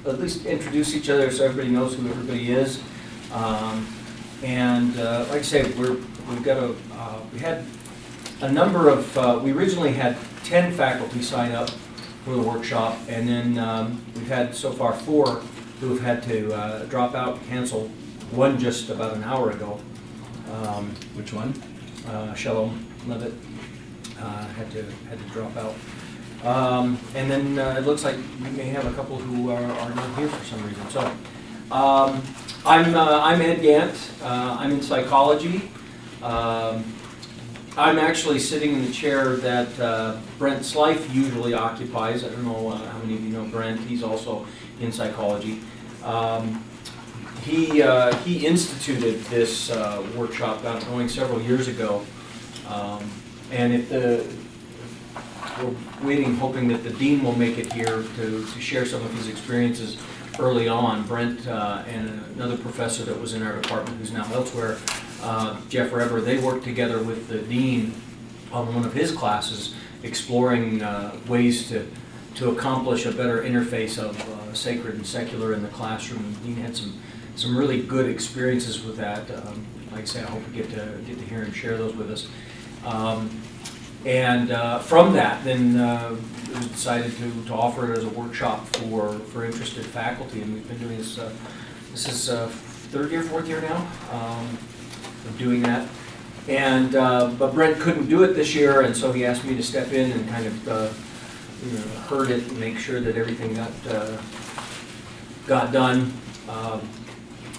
at least introduce each other so everybody knows who everybody is. Like I say, we had a number of, we originally had 10 faculty sign up for the workshop, and then we've had so far 4 who have had to drop out, cancel. One just about an hour ago. Which one? Shalom Levitt had to drop out. And then it looks like we may have a couple who are not here for some reason. So I'm Ed Gant. I'm in psychology. I'm actually sitting in the chair that Brent Slife usually occupies. I don't know how many of you know Brent. He's also in psychology. He instituted this workshop, got going several years ago, and we're waiting, hoping that the dean will make it here to share some of his experiences early on. Brent and another professor that was in our department who's now elsewhere, Jeff Reber, they worked together with the dean on one of his classes, exploring ways to accomplish a better interface of sacred and secular in the classroom. The dean had some really good experiences with that. Like I say, I hope we get to hear him share those with us. From that, then we decided to offer it as a workshop for interested faculty, and we've been doing this. This is 3rd year, 4th year now of doing that. But Brent couldn't do it this year, and so he asked me to step in and kind of herd it and make sure that everything got done.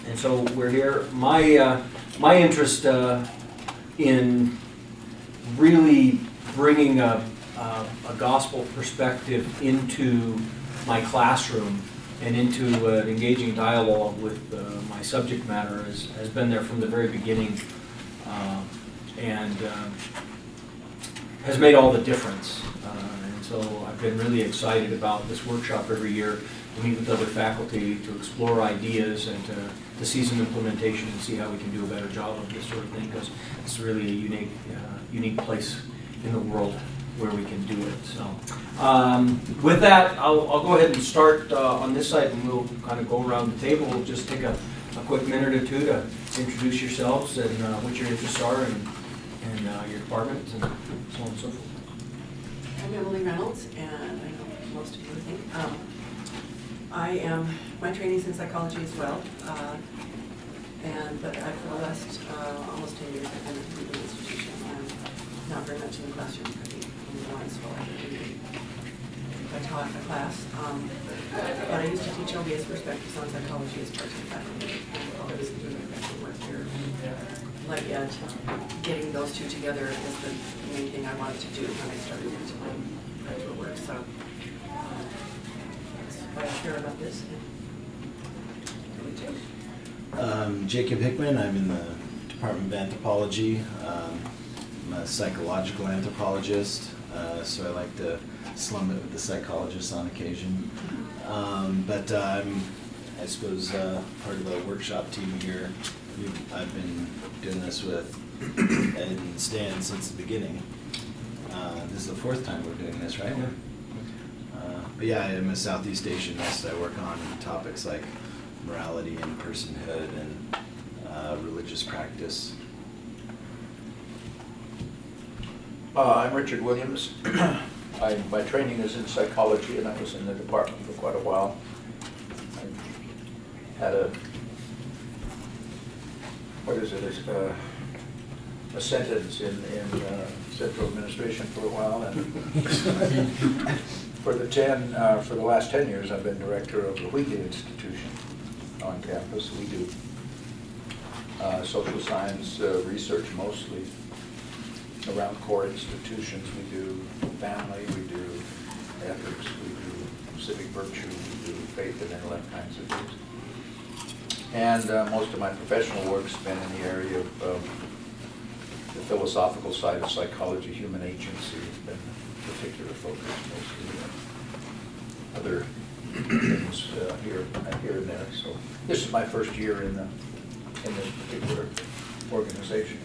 And so we're here. My interest in really bringing a gospel perspective into my classroom and into an engaging dialogue with my subject matter has been there from the very beginning, and has made all the difference. And so I've been really excited about this workshop every year, to meet with other faculty, to explore ideas, and to see some implementation and see how we can do a better job of this sort of thing, because it's really a unique place in the world where we can do it. So with that, I'll go ahead and start on this side, and we'll kind of go around the table. We'll just take a quick minute or two to introduce yourselves and what your interests are and your department and so on and so forth. I'm Emily Reynolds, and I know most of you think. My training's in psychology as well, but for the last almost 10 years I've been at the legal institution. I'm not very much in the classroom. I think I'm in school. I taught a class, but I used to teach LBS perspectives on psychology as part of the faculty. I was doing effective work here. Like getting those two together is the main thing I wanted to do when I started into my graduate work. So that's why I care about this. Jacob Hickman. I'm in the Department of Anthropology. I'm a psychological anthropologist, so I like to slum it with the psychologists on occasion. But I'm, I suppose, part of the workshop team here. I've been doing this with Ed and Stan since the beginning. This is the 4th time we're doing this, right? But yeah, I'm a Southeast Asianist. I work on topics like morality and personhood and religious practice. I'm Richard Williams. My training is in psychology, and I was in the department for quite a while. I had a sentence in central administration for a while, and for the last 10 years I've been director of the Wheatley Institution on campus. We do social science research mostly around core institutions. We do family, we do ethics, we do civic virtue, we do faith and intellect kinds of things. And most of my professional work's been in the area of the philosophical side of psychology. Human agency has been a particular focus, mostly other things here and there. So this is my first year in this particular organization.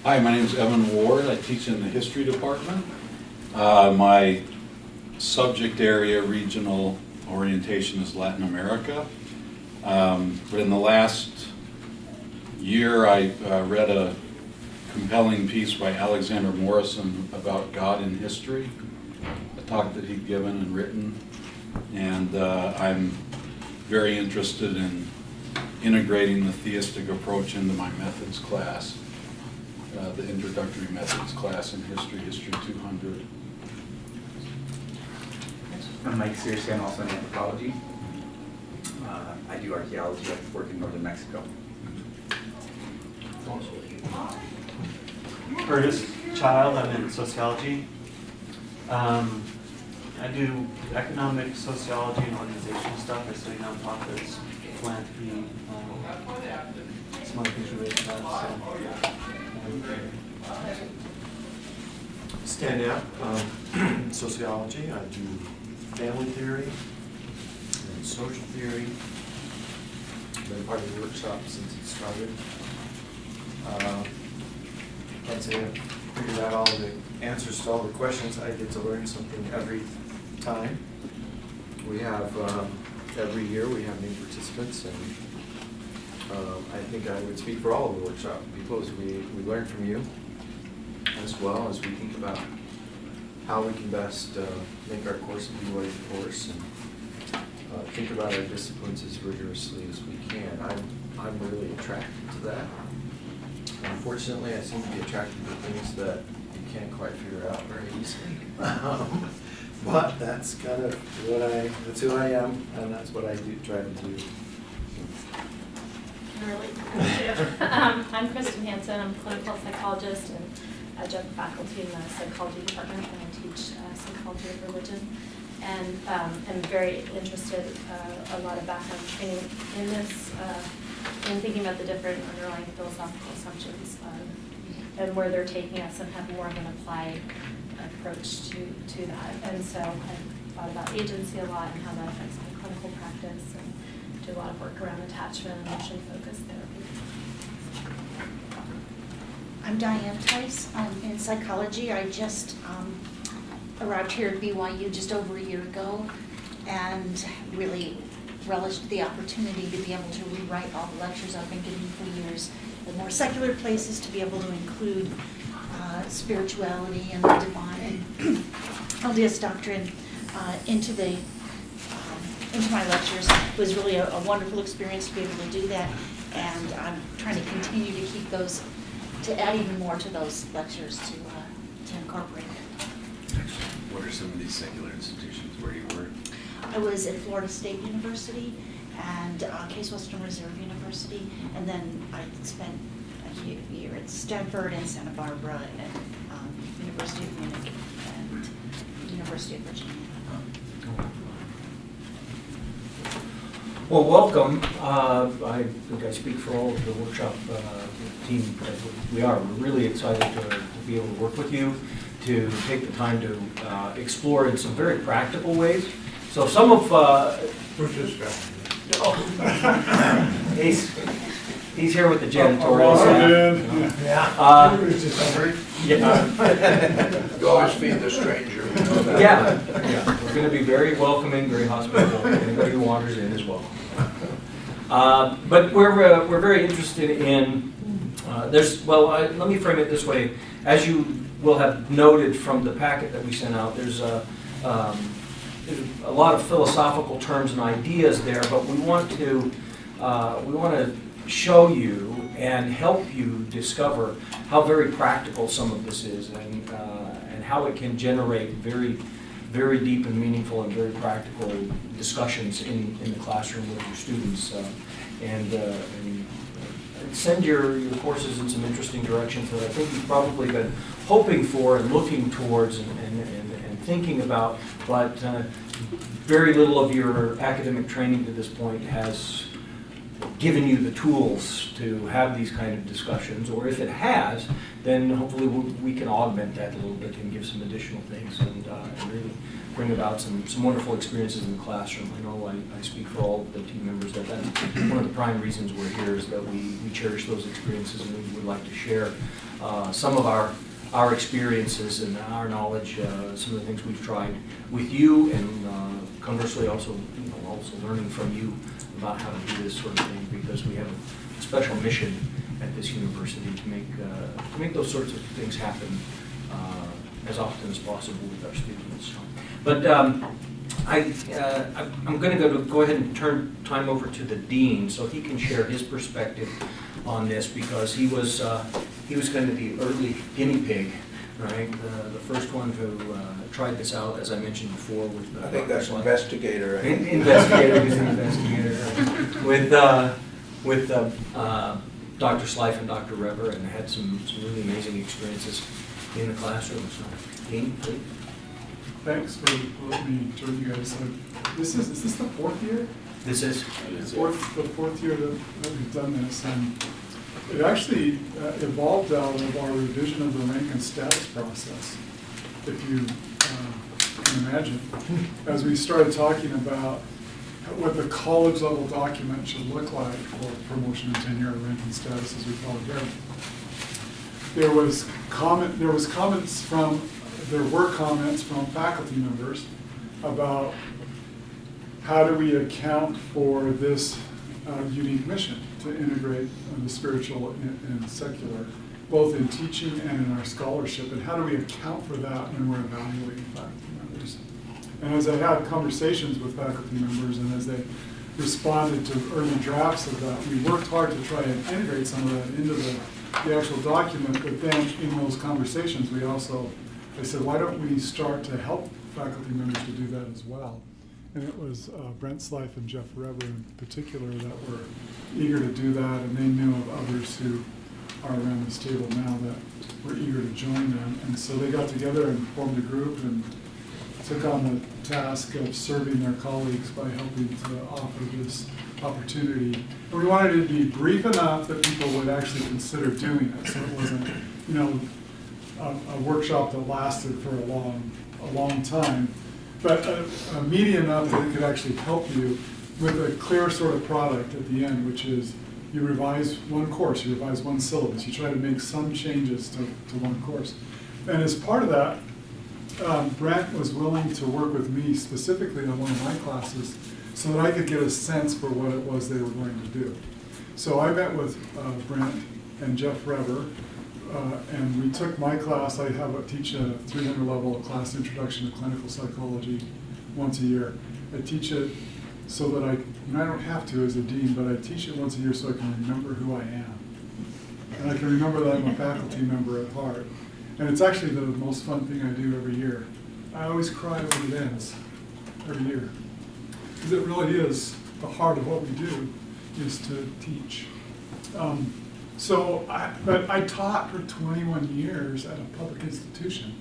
Hi, my name is Evan Ward. I teach in the history department. My subject area, regional orientation is Latin America. But in the last year, I read a compelling piece by Alexander Morrison about God in history, a talk that he'd given and written. And I'm very interested in integrating the theistic approach into my methods class, the introductory methods class in history, History 200. I'm Mike Searcy, I'm also in anthropology. I do archaeology, I work in northern Mexico. Curtis Child, I'm in sociology. I do economic sociology and organizational stuff. I study nonprofits, philanthropy, some other things related to that. Stand out, sociology, I do family theory and social theory. Been part of the workshop since it started. Can't say I've figured out all the answers to all the questions. I get to learn something every time. We have, every year we have new participants, and I think I would speak for all of the workshop people as we learn from you, as well as we think about how we can best make our course a BYU course, and think about our disciplines as rigorously as we can. I'm really attracted to that. Unfortunately, I seem to be attracted to things that you can't quite figure out very easily. But that's kind of that's who I am, and that's what I do try to do. I'm Kristen Hansen. I'm a clinical psychologist and adjunct faculty in the psychology department, and I teach psychology of religion. And I'm very interested, a lot of background training in this, in thinking about the different underlying philosophical assumptions and where they're taking us, and have more of an applied approach to that. And so I've thought about agency a lot and how that affects my clinical practice, and do a lot of work around attachment and emotion-focused therapy. I'm Diane Tice. I'm in psychology. I just arrived here at BYU just over a year ago, and really relished the opportunity to be able to rewrite all the lectures I've been giving for years in more secular places, to be able to include spirituality and the divine and LDS doctrine into my lectures. It was really a wonderful experience to be able to do that, and I'm trying to continue to keep those, to add even more to those lectures to incorporate it. What are some of these secular institutions where you work? I was at Florida State University and Case Western Reserve University, and then I spent a year at Stanford and Santa Barbara and University of Munich and University of Virginia. Well, welcome. I think I speak for all of the workshop team. We're really excited to be able to work with you, to take the time to explore in some very practical ways. So some of... Who's this guy? He's here with the janitorial staff. Yeah. You always feed the stranger, you know that. Yeah. We're going to be very welcoming, very hospitable. Anybody who wanders in is welcome. But we're very interested in let me frame it this way. As you will have noted from the packet that we sent out, there's a lot of philosophical terms and ideas there, but we want to show you and help you discover how very practical some of this is, and how it can generate very, very deep and meaningful and very practical discussions in the classroom with your students, and send your courses in some interesting directions that I think you've probably been hoping for and looking towards and thinking about, but very little of your academic training to this point has given you the tools to have these kind of discussions, or if it has, then hopefully we can augment that a little bit and give some additional things and really bring about some wonderful experiences in the classroom. I know I speak for all of the team members that that's one of the prime reasons we're here, is that we cherish those experiences, and we would like to share some of our experiences and our knowledge, some of the things we've tried with you and conversely, also learning from you about how to do this sort of thing, because we have a special mission at this university to make those sorts of things happen as often as possible with our students. So, but I'm going to go ahead and turn time over to the dean so he can share his perspective on this, because he was kind of the early guinea pig, right? The first one who tried this out, as I mentioned before, with I think that's investigator. Right? Investigator, he's an investigator. With Dr. Slife and Dr. Rever, and had some really amazing experiences in the classroom. So, Dean, please. Thanks for letting me join you guys. Is this the fourth year? This is. The fourth year that we've done this, and it actually evolved out of our revision of the rank and status process, if you can imagine. As we started talking about what the college level document should look like for promotion and tenure, or rank and status as we call it here. There were comments from faculty members about how do we account for this unique mission to integrate the spiritual and secular, both in teaching and in our scholarship, and how do we account for that when we're evaluating faculty members. And as I had conversations with faculty members, and as they responded to early drafts of that, we worked hard to try and integrate some of that into the actual document, but then in those conversations, I said, why don't we start to help faculty members to do that as well? And it was Brent Slife and Jeff Rever in particular that were eager to do that, and they knew of others who are around this table now that were eager to join them. And so they got together and formed a group and took on the task of serving their colleagues by helping to offer this opportunity. And we wanted it to be brief enough that people would actually consider doing it, so it wasn't, a workshop that lasted for a long time, but a meaty enough that it could actually help you with a clear sort of product at the end, which is you revise one course, you revise one syllabus, you try to make some changes to one course. And as part of that, Brent was willing to work with me specifically on one of my classes so that I could get a sense for what it was they were going to do. So I met with Brent and Jeff Rever, and we took my class. I teach a 300 level class, Introduction to Clinical Psychology, once a year. I teach it so that I don't have to as a dean, but I teach it once a year so I can remember who I am. And I can remember that I'm a faculty member at heart. And it's actually the most fun thing I do every year. I always cry when it ends, every year. Because it really is the heart of what we do, is to teach. But I taught for 21 years at a public institution.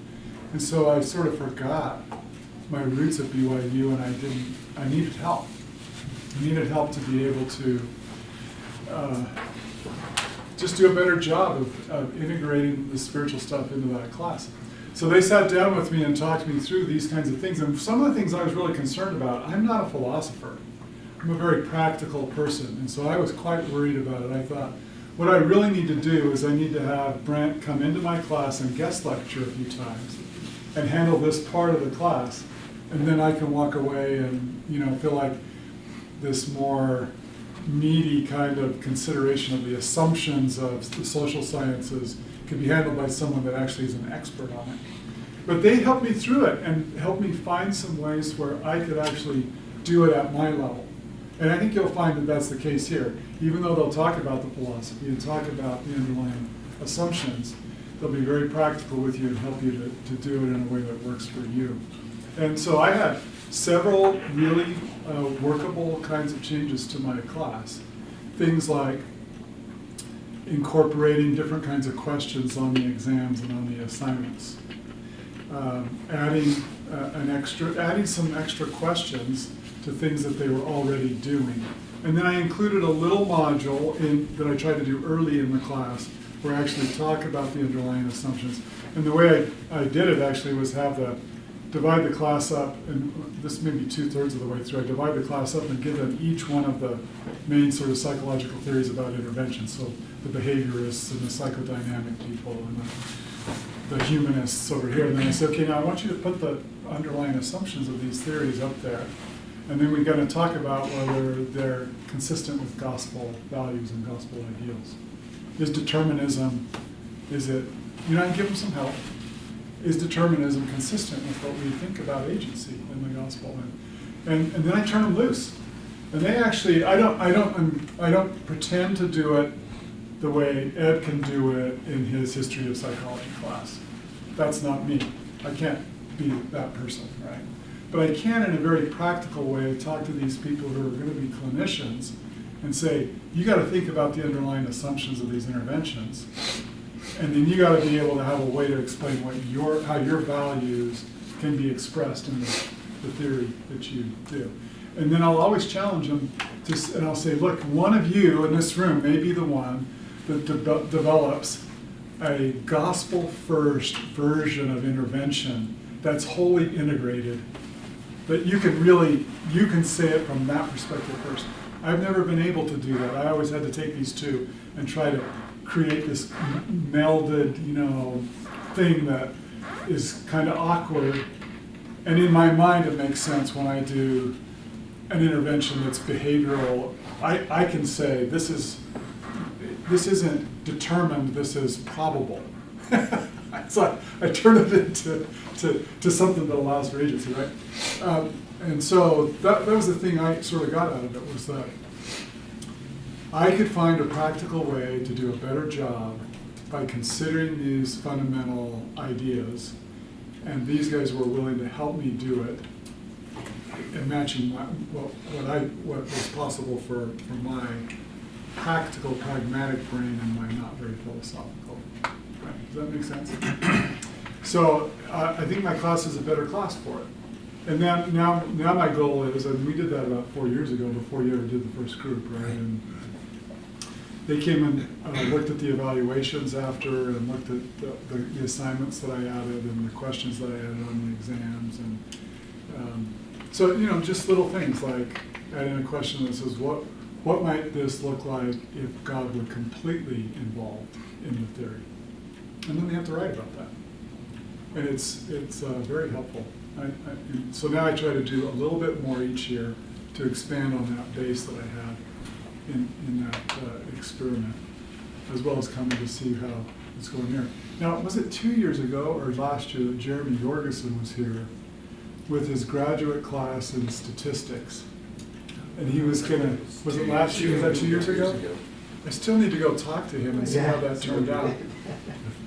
And so I sort of forgot my roots at BYU, and I needed help. I needed help to be able to just do a better job of integrating the spiritual stuff into that class. So they sat down with me and talked me through these kinds of things. And some of the things I was really concerned about, I'm not a philosopher. I'm a very practical person. And so I was quite worried about it. I thought, what I really need to do is I need to have Brent come into my class and guest lecture a few times and handle this part of the class. And then I can walk away and feel like this more meaty kind of consideration of the assumptions of the social sciences could be handled by someone that actually is an expert on it. But they helped me through it and helped me find some ways where I could actually do it at my level. And I think you'll find that that's the case here. Even though they'll talk about the philosophy and talk about the underlying assumptions, they'll be very practical with you and help you to do it in a way that works for you. And so I had several really workable kinds of changes to my class. Things like incorporating different kinds of questions on the exams and on the assignments. Adding some extra questions to things that they were already doing. And then I included a little module that I tried to do early in the class where I actually talk about the underlying assumptions. And the way I did it actually was divide the class up, and this may be 2/3 of the way through. I divide the class up and give them each one of the main sort of psychological theories about intervention. So the behaviorists and the psychodynamic people and the humanists over here. And then I said, okay, now I want you to put the underlying assumptions of these theories up there. And then we're going to talk about whether they're consistent with gospel values and gospel ideals. Is determinism, I give them some help. Is determinism consistent with what we think about agency in the gospel? And then I turn them loose. And they actually, I don't pretend to do it the way Ed can do it in his history of psychology class. That's not me. I can't be that person, right? But I can, in a very practical way, talk to these people who are going to be clinicians and say, you got to think about the underlying assumptions of these interventions. And then you got to be able to have a way to explain how your values can be expressed in the theory that you do. And then I'll always challenge them, and I'll say, look, one of you in this room may be the one that develops a gospel-first version of intervention that's wholly integrated, that you can say it from that perspective first. I've never been able to do that. I always had to take these two and try to create this melded, thing that is kind of awkward. And in my mind, it makes sense when I do an intervention that's behavioral. I can say, this isn't determined, this is probable. So I turn it into something that allows for agency, right? And so that was the thing I sort of got out of it, was that I could find a practical way to do a better job by considering these fundamental ideas, and these guys were willing to help me do it, and matching what was possible for my practical, pragmatic brain and my not very philosophical. Right. Does that make sense? So I think my class is a better class for it. And then now my goal is, and we did that about 4 years ago before you ever did the first group, right? And they came and looked at the evaluations after, and looked at the assignments that I added and the questions that I added on the exams. And so, just little things like adding a question that says, what might this look like if God were completely involved in the theory? And then they have to write about that. And it's very helpful. And so now I try to do a little bit more each year to expand on that base that I had in that experiment, as well as coming to see how it's going here. Now, was it 2 years ago or last year that Jeremy Jorgensen was here with his graduate class in statistics? And he was was it last year? Was that 2 years ago? I still need to go talk to him and see how that turned out. I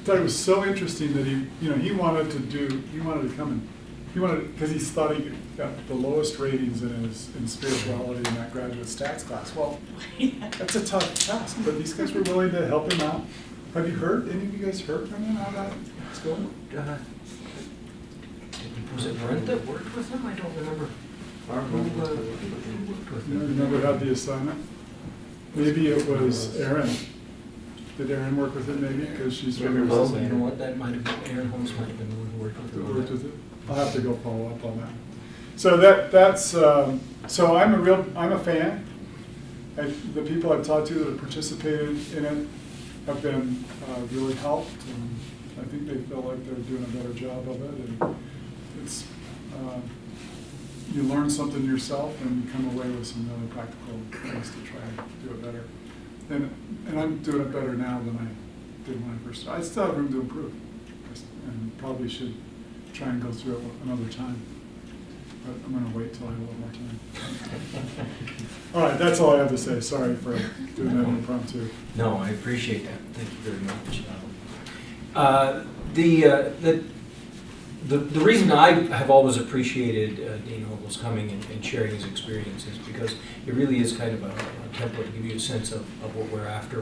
thought it was so interesting that he wanted to come and because he thought he got the lowest ratings in spirituality in that graduate stats class. Well, that's a tough task, but these guys were willing to help him out. Have you heard? Any of you guys heard from him how that's going? Was it Brent that worked with him? I don't remember. You remember how the assignment? Maybe it was Erin. Did Erin work with it maybe? Because she's You know what? That might have been, Aaron Holmes might have been the one who worked with it. I'll have to go follow up on that. So that's so I'm a fan. The people I've talked to that have participated in it have been really helped, and I think they feel like they're doing a better job of it. And it's you learn something yourself and you come away with some really practical ways to try and do it better. And I'm doing it better now than I did when I first started. I still have room to improve, and probably should try and go through it another time. But I'm going to wait till I have a little more time. All right, that's all I have to say. Sorry for doing that impromptu. No, I appreciate that. Thank you very much. The reason I have always appreciated Dean Ogle's coming and sharing his experiences, because it really is kind of a template to give you a sense of what we're after.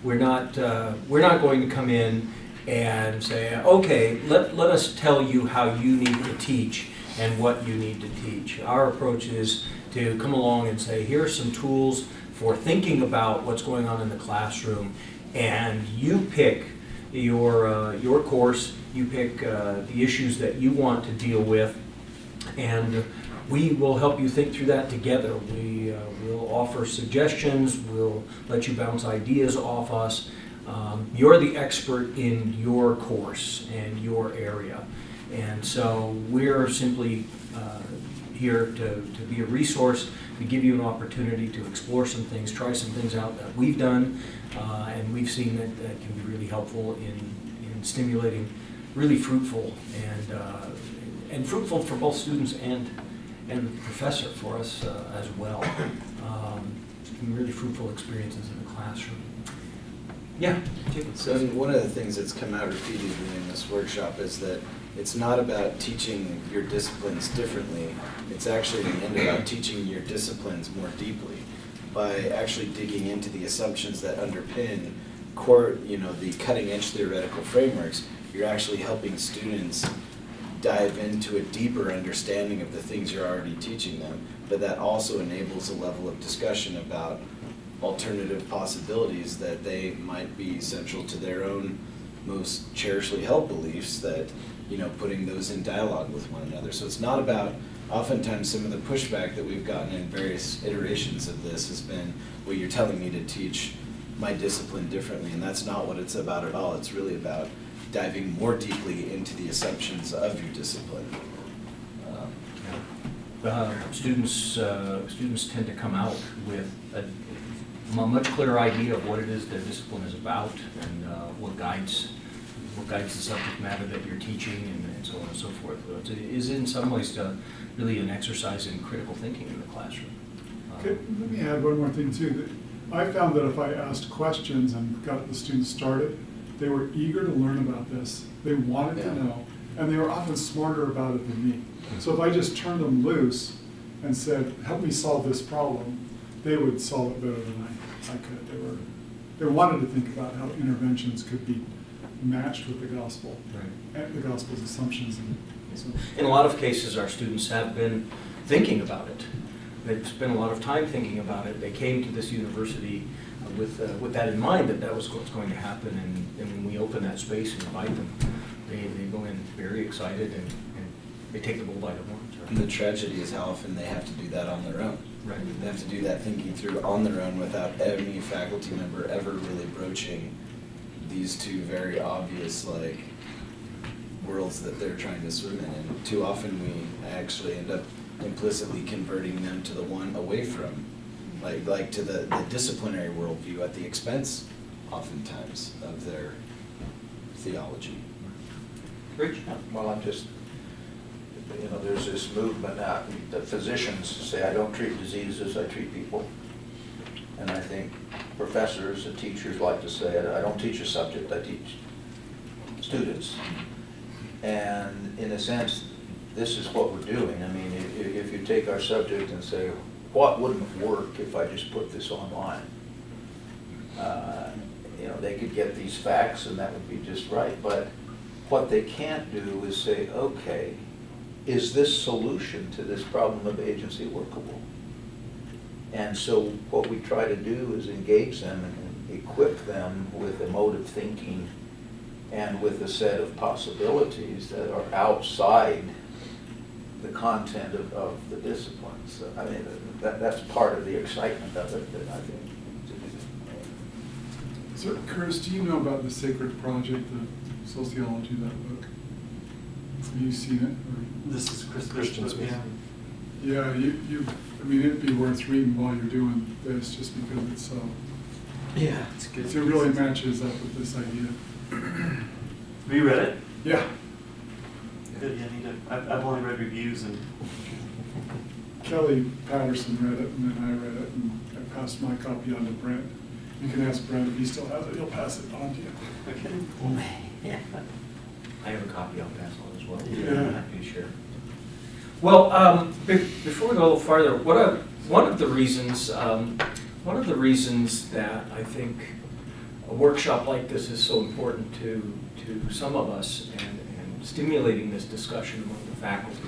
We're not going to come in and say, okay, let us tell you how you need to teach and what you need to teach. Our approach is to come along and say, here are some tools for thinking about what's going on in the classroom, and you pick your course, you pick the issues that you want to deal with, and we will help you think through that together. We will offer suggestions, we'll let you bounce ideas off us. You're the expert in your course and your area, and so we're simply here to be a resource, to give you an opportunity to explore some things, try some things out that we've done, and we've seen that can be really helpful in stimulating really fruitful and fruitful for both students and the professor for us as well. Really fruitful experiences in the classroom. Yeah, Jacob. So one of the things that's come out repeatedly in this workshop is that it's not about teaching your disciplines differently. It's actually in the end about teaching your disciplines more deeply by actually digging into the assumptions that underpin the cutting edge theoretical frameworks. You're actually helping students dive into a deeper understanding of the things you're already teaching them, but that also enables a level of discussion about alternative possibilities that they might be central to their own most cherishly held beliefs, that, putting those in dialogue with one another. So it's not about, oftentimes some of the pushback that we've gotten in various iterations of this has been, well, you're telling me to teach my discipline differently, and that's not what it's about at all. It's really about diving more deeply into the assumptions of your discipline. Students tend to come out with a much clearer idea of what it is their discipline is about, and what guides the subject matter that you're teaching, and so on and so forth. It is in some ways really an exercise in critical thinking in the classroom. Okay, let me add one more thing too. That I found that if I asked questions and got the students started, they were eager to learn about this. They wanted to know, and they were often smarter about it than me. So if I just turned them loose and said, help me solve this problem, they would solve it better than I could. They wanted to think about how interventions could be matched with the gospel, Right. and the gospel's assumptions. And so, In a lot of cases, our students have been thinking about it. They've spent a lot of time thinking about it. They came to this university with that in mind, that was what's going to happen, and when we open that space and invite them, they go in very excited, and they take the bull by the horns. Right? And the tragedy is how often they have to do that on their own. Right. They have to do that thinking through on their own without any faculty member ever really broaching these two very obvious worlds that they're trying to swim in. And too often we actually end up implicitly converting them to the one away from, like to the disciplinary worldview at the expense, oftentimes, of their theology. Rich? Well, I'm just, there's this movement now, the physicians say, I don't treat diseases, I treat people. And I think professors and teachers like to say, I don't teach a subject, I teach students. And in a sense, this is what we're doing. I mean, if you take our subject and say, what wouldn't work if I just put this online? They could get these facts and that would be just right. But what they can't do is say, okay, is this solution to this problem of agency workable? And so what we try to do is engage them and equip them with emotive thinking and with a set of possibilities that are outside the content of the disciplines. So, I mean, that's part of the excitement of it, that I think. So, Curtis, do you know about the Sacred Project, the sociology of that book? Have you seen it? Or? This is Christian Smith. Yeah, I mean, it'd be worth reading while you're doing this, just because it's so. Yeah, it's good. It really matches up with this idea. Have you read it? Yeah. Good, yeah, I've only read reviews and. Kelly Patterson read it, and then I read it, and I passed my copy on to Brent. You can ask Brent if he still has it, he'll pass it on to you. Okay. I have a copy I'll pass on as well. Yeah. I'm happy to share. Well, before we go a little farther, one of the reasons that I think a workshop like this is so important to some of us, and stimulating this discussion among the faculty,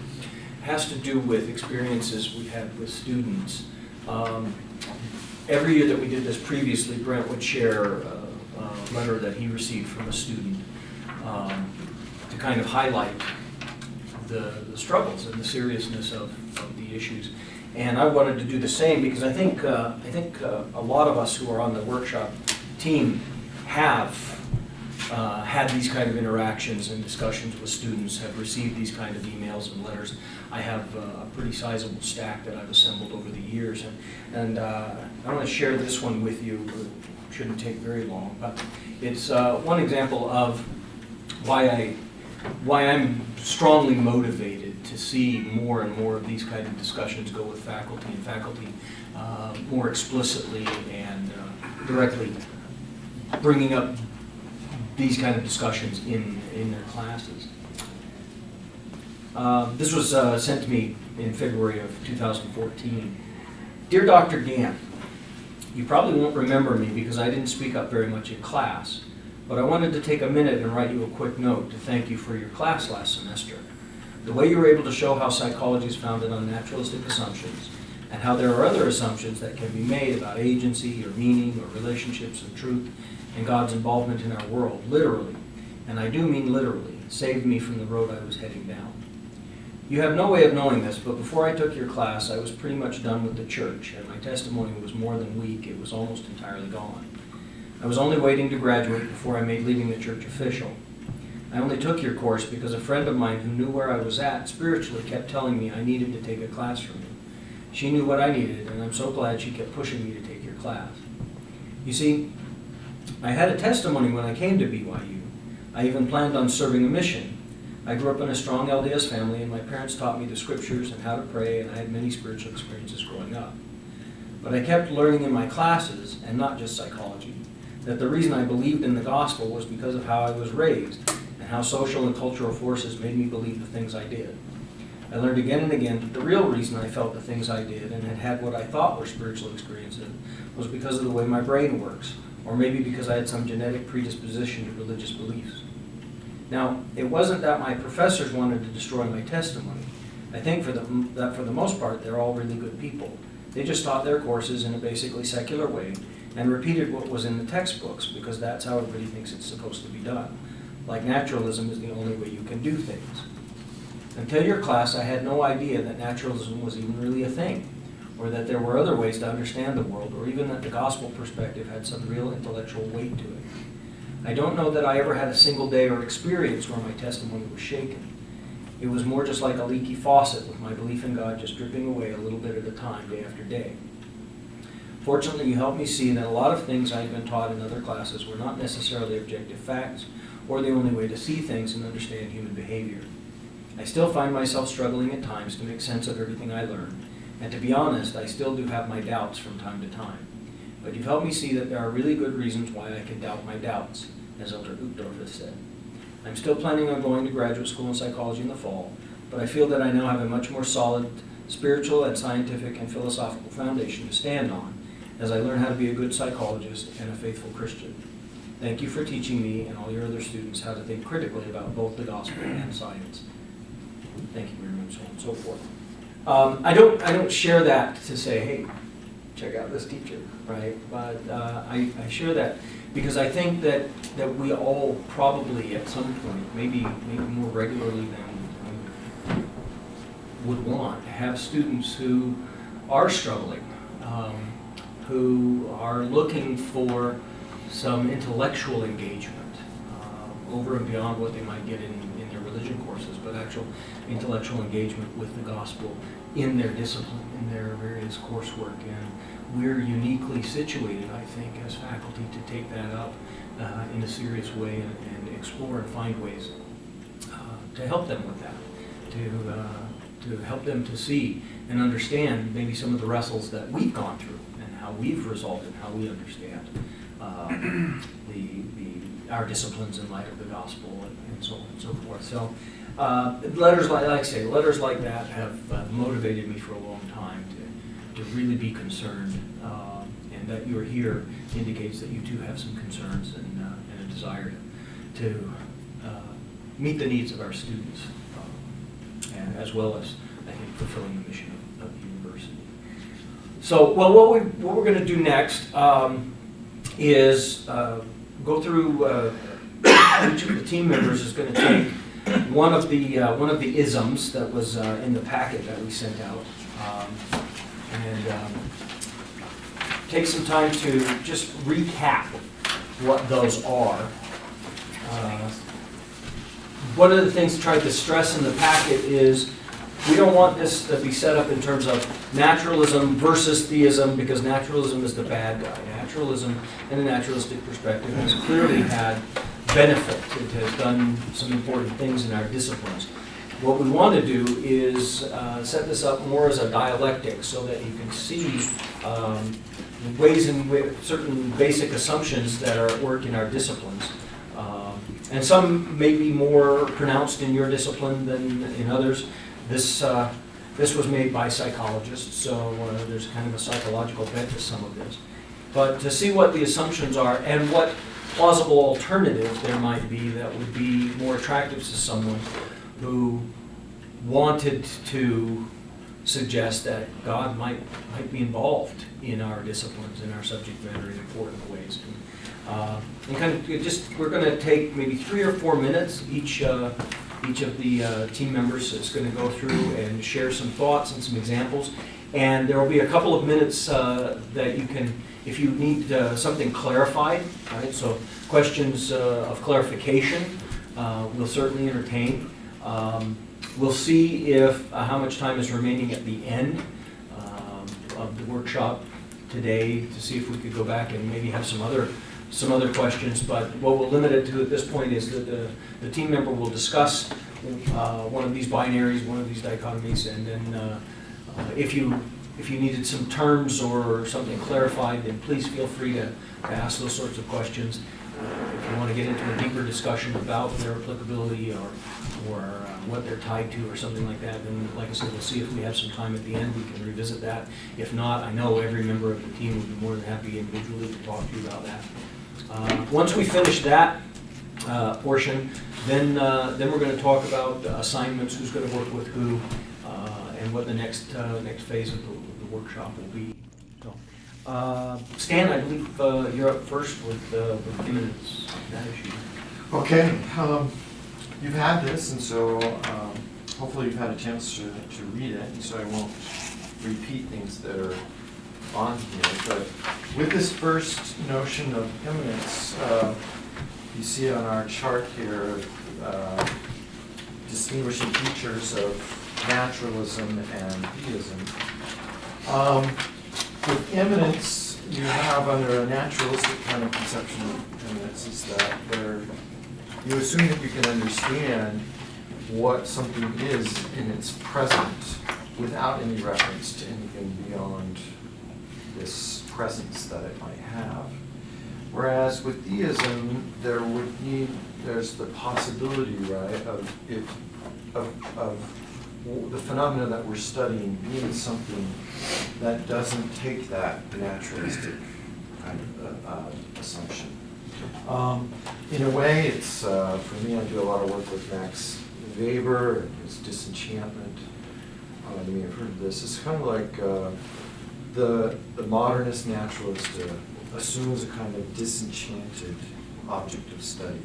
has to do with experiences we've had with students. Every year that we did this previously, Brent would share a letter that he received from a student to kind of highlight the struggles and the seriousness of the issues. And I wanted to do the same because I think a lot of us who are on the workshop team have had these kind of interactions and discussions with students, have received these kind of emails and letters. I have a pretty sizable stack that I've assembled over the years, and I want to share this one with you. It shouldn't take very long, but it's one example of why I'm strongly motivated to see more and more of these kind of discussions go with faculty, and faculty more explicitly and directly bringing up these kind of discussions in their classes. This was sent to me in February of 2014. Dear Dr. Gann, you probably won't remember me because I didn't speak up very much in class, but I wanted to take a minute and write you a quick note to thank you for your class last semester. The way you were able to show how psychology is founded on naturalistic assumptions and how there are other assumptions that can be made about agency or meaning or relationships and truth and God's involvement in our world, literally, and I do mean literally, saved me from the road I was heading down. You have no way of knowing this, but before I took your class, I was pretty much done with the church, and my testimony was more than weak. It was almost entirely gone. I was only waiting to graduate before I made leaving the church official. I only took your course because a friend of mine who knew where I was at spiritually kept telling me I needed to take a class from you. She knew what I needed, and I'm so glad she kept pushing me to take your class. You see, I had a testimony when I came to BYU. I even planned on serving a mission. I grew up in a strong LDS family, and my parents taught me the scriptures and how to pray, and I had many spiritual experiences growing up. But I kept learning in my classes, and not just psychology, that the reason I believed in the gospel was because of how I was raised and how social and cultural forces made me believe the things I did. I learned again and again that the real reason I felt the things I did and had had what I thought were spiritual experiences was because of the way my brain works, or maybe because I had some genetic predisposition to religious beliefs. Now, it wasn't that my professors wanted to destroy my testimony. I think that for the most part, they're all really good people. They just taught their courses in a basically secular way and repeated what was in the textbooks because that's how everybody thinks it's supposed to be done. Like naturalism is the only way you can do things. Until your class, I had no idea that naturalism was even really a thing, or that there were other ways to understand the world, or even that the gospel perspective had some real intellectual weight to it. I don't know that I ever had a single day or experience where my testimony was shaken. It was more just like a leaky faucet with my belief in God just dripping away a little bit at a time, day after day. Fortunately, you helped me see that a lot of things I had been taught in other classes were not necessarily objective facts or the only way to see things and understand human behavior. I still find myself struggling at times to make sense of everything I learned, and to be honest, I still do have my doubts from time to time. But you've helped me see that there are really good reasons why I can doubt my doubts, as Elder Uchtdorf has said. I'm still planning on going to graduate school in psychology in the fall, but I feel that I now have a much more solid spiritual and scientific and philosophical foundation to stand on as I learn how to be a good psychologist and a faithful Christian. Thank you for teaching me and all your other students how to think critically about both the gospel and science. Thank you very much, so on and so forth. I don't share that to say, hey, check out this teacher, right? But I share that because I think that we all probably at some point, maybe more regularly than would want, have students who are struggling, who are looking for some intellectual engagement over and beyond what they might get in their religion courses, but actual intellectual engagement with the gospel in their discipline, in their various coursework. And we're uniquely situated, I think, as faculty to take that up in a serious way and explore and find ways to help them with that, to help them to see and understand maybe some of the wrestles that we've gone through and how we've resolved and how we understand our disciplines in light of the gospel and so on and so forth. So letters like that have motivated me for a long time to really be concerned, and that you're here indicates that you too have some concerns and a desire to meet the needs of our students, and as well as, I think, fulfilling the mission of the university. So, well, what we're going to do next is go through. Each of the team members is going to take one of the isms that was in the packet that we sent out, and take some time to just recap what those are. One of the things tried to stress in the packet is we don't want this to be set up in terms of naturalism versus theism, because naturalism is the bad guy. Naturalism, in a naturalistic perspective, has clearly had benefit. It has done some important things in our disciplines. What we want to do is set this up more as a dialectic so that you can see ways in which certain basic assumptions that are at work in our disciplines. And some may be more pronounced in your discipline than in others. This was made by psychologists, so there's kind of a psychological bent to some of this. But to see what the assumptions are and what plausible alternatives there might be that would be more attractive to someone who wanted to suggest that God might be involved in our disciplines, in our subject matter in important ways. And kind of we're going to take maybe 3 or 4 minutes. Each of the team members is going to go through and share some thoughts and some examples. And there will be a couple of minutes that you can, if you need something clarified, right? So questions of clarification, we'll certainly entertain. We'll see if how much time is remaining at the end of the workshop today to see if we could go back and maybe have some other questions. But what we'll limit it to at this point is that the team member will discuss one of these binaries, one of these dichotomies, and then if you needed some terms or something clarified, then please feel free to ask those sorts of questions. If you want to get into a deeper discussion about their applicability or what they're tied to or something like that, then like I said, we'll see if we have some time at the end. We can revisit that. If not, I know every member of the team would be more than happy individually to talk to you about that. Once we finish that portion, then we're going to talk about assignments, who's going to work with who, and what the next phase of the workshop will be. So, Stan, I believe you're up first with imminence, that issue. Okay, you've had this, and so hopefully you've had a chance to read it, and so I won't repeat things that are on here. But with this first notion of imminence, you see on our chart here distinguishing features of naturalism and theism. With imminence, you have under a naturalistic kind of conception of imminence is that you assume that you can understand what something is in its present without any reference to anything beyond this presence that it might have. Whereas with theism, there's the possibility, right, of the phenomena that we're studying being something that doesn't take that naturalistic kind of assumption. In a way, it's, for me, I do a lot of work with Max Weber and his disenchantment. You may have heard of this. It's kind of like the modernist naturalist assumes a kind of disenchanted object of study.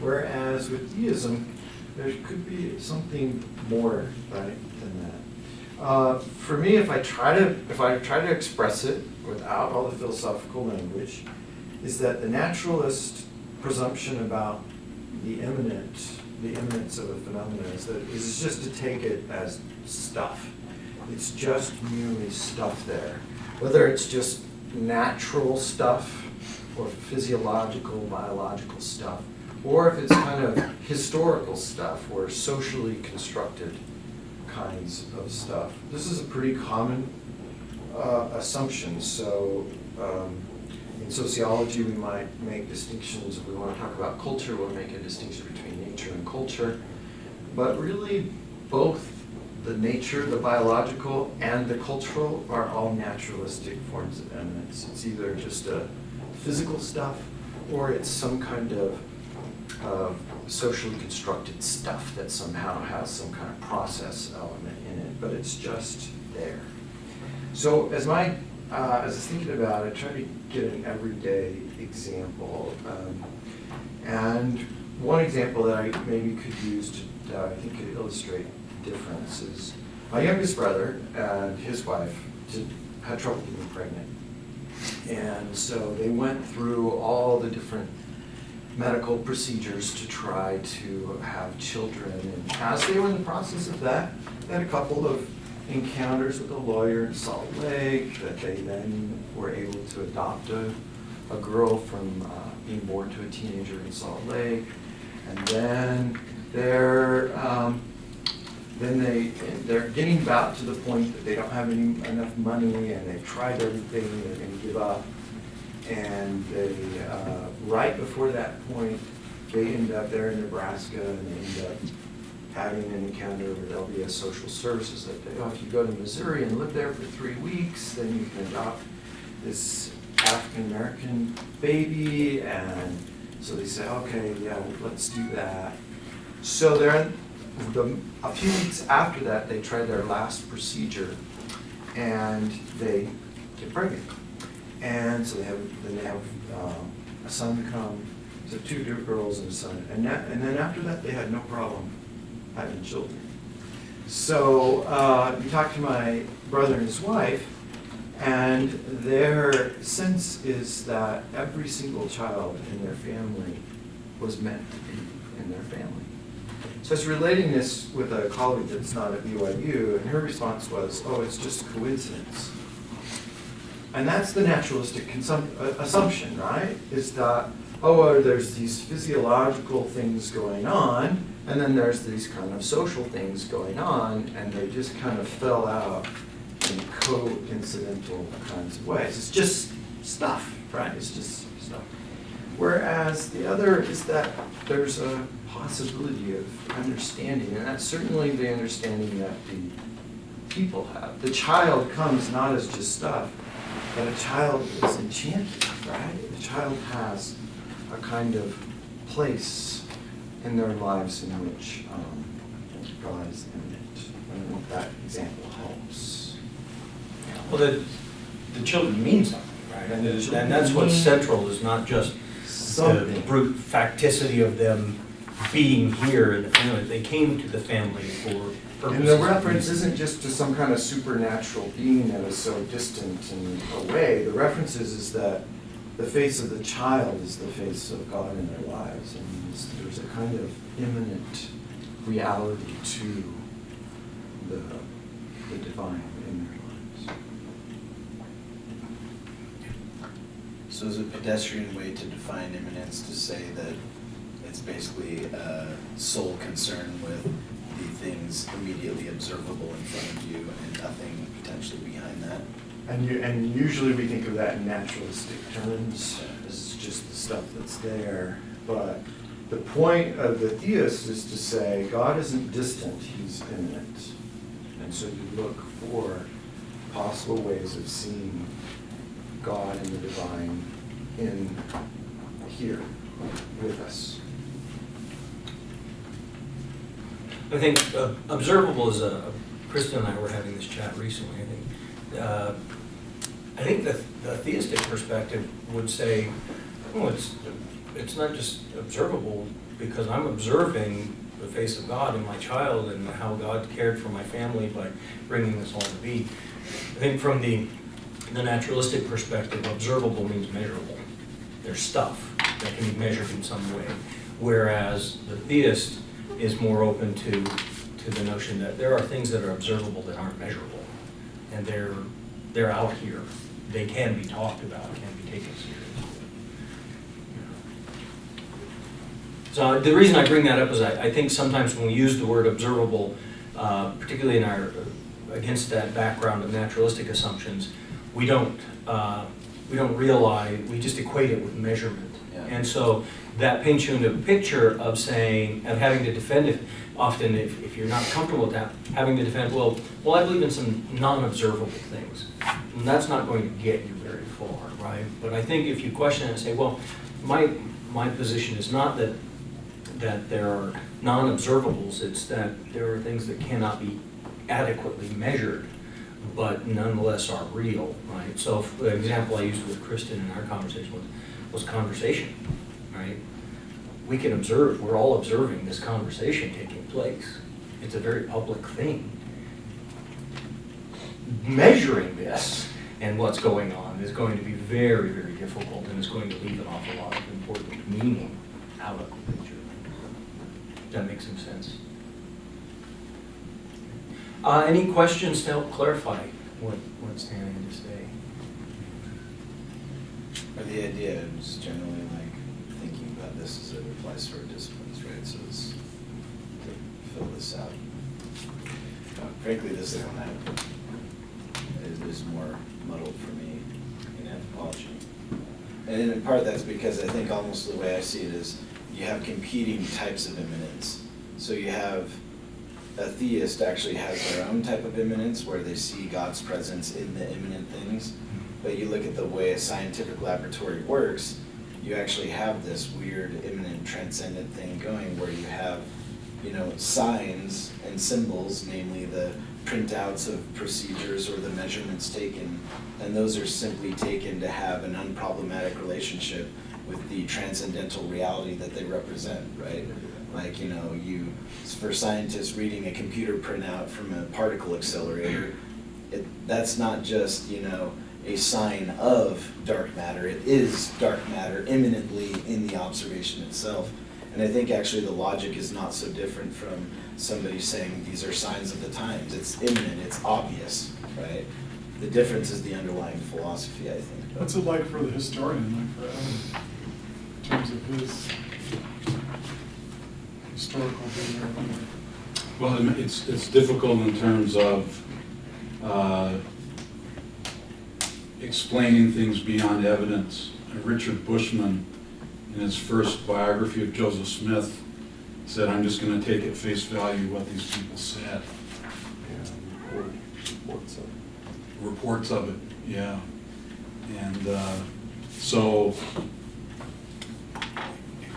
Whereas with theism, there could be something more, right, than that. For me, if I try to express it without all the philosophical language, is that the naturalist presumption about the imminence of a phenomenon is just to take it as stuff. It's just merely stuff there. Whether it's just natural stuff or physiological, biological stuff, or if it's kind of historical stuff or socially constructed kinds of stuff. This is a pretty common assumption. So in sociology, we might make distinctions. If we want to talk about culture, we'll make a distinction between nature and culture. But really, both the nature, the biological, and the cultural are all naturalistic forms of eminence. It's either just a physical stuff, or it's some kind of socially constructed stuff that somehow has some kind of process element in it, but it's just there. So as I was thinking about it, I tried to get an everyday example. And one example that I maybe could use that I think could illustrate the difference is my youngest brother and his wife had trouble getting pregnant. And so they went through all the different medical procedures to try to have children. And as they were in the process of that, they had a couple of encounters with a lawyer in Salt Lake, that they then were able to adopt a girl from being born to a teenager in Salt Lake. And then they're getting about to the point that they don't have enough money, and they've tried everything, and they're going to give up. And they, right before that point, they end up there in Nebraska, and they end up having an encounter with LDS Social Services that they, if you go to Missouri and live there for 3 weeks, then you can adopt this African-American baby. And so they say, okay, yeah, well, let's do that. So they're a few weeks after that, they try their last procedure, and they get pregnant. And so they have a son come, so 2 girls and a son. And then after that, they had no problem having children. So you talk to my brother and his wife, and their sense is that every single child in their family was meant to be in their family. So I was relating this with a colleague that's not at BYU, and her response was, oh, it's just coincidence. And that's the naturalistic assumption, right? Is that, oh, there's these physiological things going on, and then there's these kind of social things going on, and they just kind of fell out in coincidental kinds of ways. It's just stuff, right? It's just stuff. Whereas the other is that there's a possibility of understanding, and that's certainly the understanding that the people have. The child comes not as just stuff, but a child is enchanted, right? The child has a kind of place in their lives in which God is imminent. And that example helps. Well, the children mean something, right? And that's what's central, is not just the brute facticity of them being here in the family. They came to the family for purposes. And the reference isn't just to some kind of supernatural being that is so distant and away. The reference is that the face of the child is the face of God in their lives. And there's a kind of imminent reality to the divine in their lives. So is a pedestrian way to define imminence to say that it's basically a sole concern with the things immediately observable in front of you and nothing potentially behind that? And usually we think of that in naturalistic terms as just the stuff that's there. But the point of the theist is to say God isn't distant, he's imminent. And so you look for possible ways of seeing God and the divine in here with us. I think observable is Kristen and I were having this chat recently. I think the theistic perspective would say, oh, it's not just observable because I'm observing the face of God in my child and how God cared for my family by bringing this all to be. I think from the naturalistic perspective, observable means measurable. There's stuff that can be measured in some way, whereas the theist is more open to the notion that there are things that are observable that aren't measurable, and they're out here. They can be talked about, can be taken seriously. So the reason I bring that up is I think sometimes when we use the word observable, particularly in our against that background of naturalistic assumptions, we don't realize, we just equate it with measurement. Yeah. And so that paints you into a picture of saying, of having to defend it. Often, if you're not comfortable with that, having to defend, well, I believe in some non-observable things. And that's not going to get you very far, right? But I think if you question it and say, well, my position is not that there are non-observables, it's that there are things that cannot be adequately measured, but nonetheless are real, right? So the example I used with Kristen in our conversation was conversation, right? We can observe, we're all observing this conversation taking place. It's a very public thing. Measuring this and what's going on is going to be very, very difficult, and is going to leave an awful lot of important meaning out of the picture. Does that make some sense? Any questions to help clarify what's standing to say? Or the idea is generally like thinking about this as it applies to our disciplines, right? So it's to fill this out. Frankly, this is the one that is more muddled for me in anthropology. And in part that's because I think almost the way I see it is you have competing types of immanence. So you have a theist actually has their own type of immanence where they see God's presence in the immanent things. But you look at the way a scientific laboratory works, you actually have this weird immanent transcendent thing going where you have, you know, signs and symbols, namely the printouts of procedures or the measurements taken, and those are simply taken to have an unproblematic relationship with the transcendental reality that they represent, right? Like, you know, for scientists reading a computer printout from a particle accelerator, that's not just, you know, a sign of dark matter. It is dark matter imminently in the observation itself. And I think actually the logic is not so different from somebody saying these are signs of the times. It's imminent, it's obvious, right? The difference is the underlying philosophy, I think. What's it like for the historian, like for Adam, in terms of his historical data? Well, it's difficult in terms of explaining things beyond evidence. Richard Bushman, in his first biography of Joseph Smith, said, "I'm just going to take at face value what these people said." Yeah, Reports of it, yeah. And so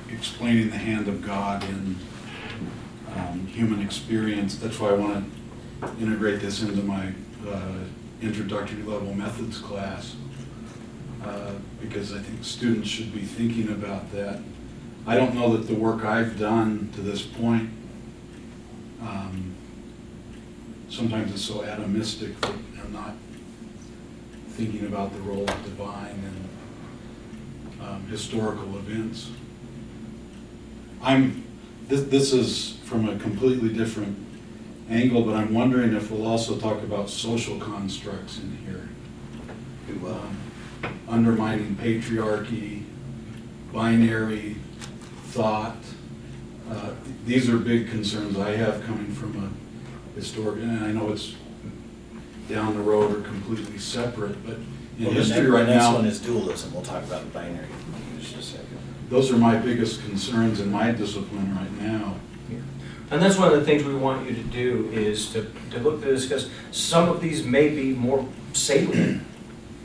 explaining the hand of God in human experience, that's why I want to integrate this into my introductory level methods class, because I think students should be thinking about that. I don't know that the work I've done to this point, sometimes it's so atomistic that I'm not thinking about the role of divine and historical events. This is from a completely different angle, but I'm wondering if we'll also talk about social constructs in here. Undermining patriarchy, binary thought. These are big concerns I have coming from a historian, and I know it's down the road or completely separate, but in history right The next now, one is dualism. We'll talk about binary in just a second. those are my biggest concerns in my discipline right now. And that's one of the things we want you to do is to look at this, because some of these may be more salient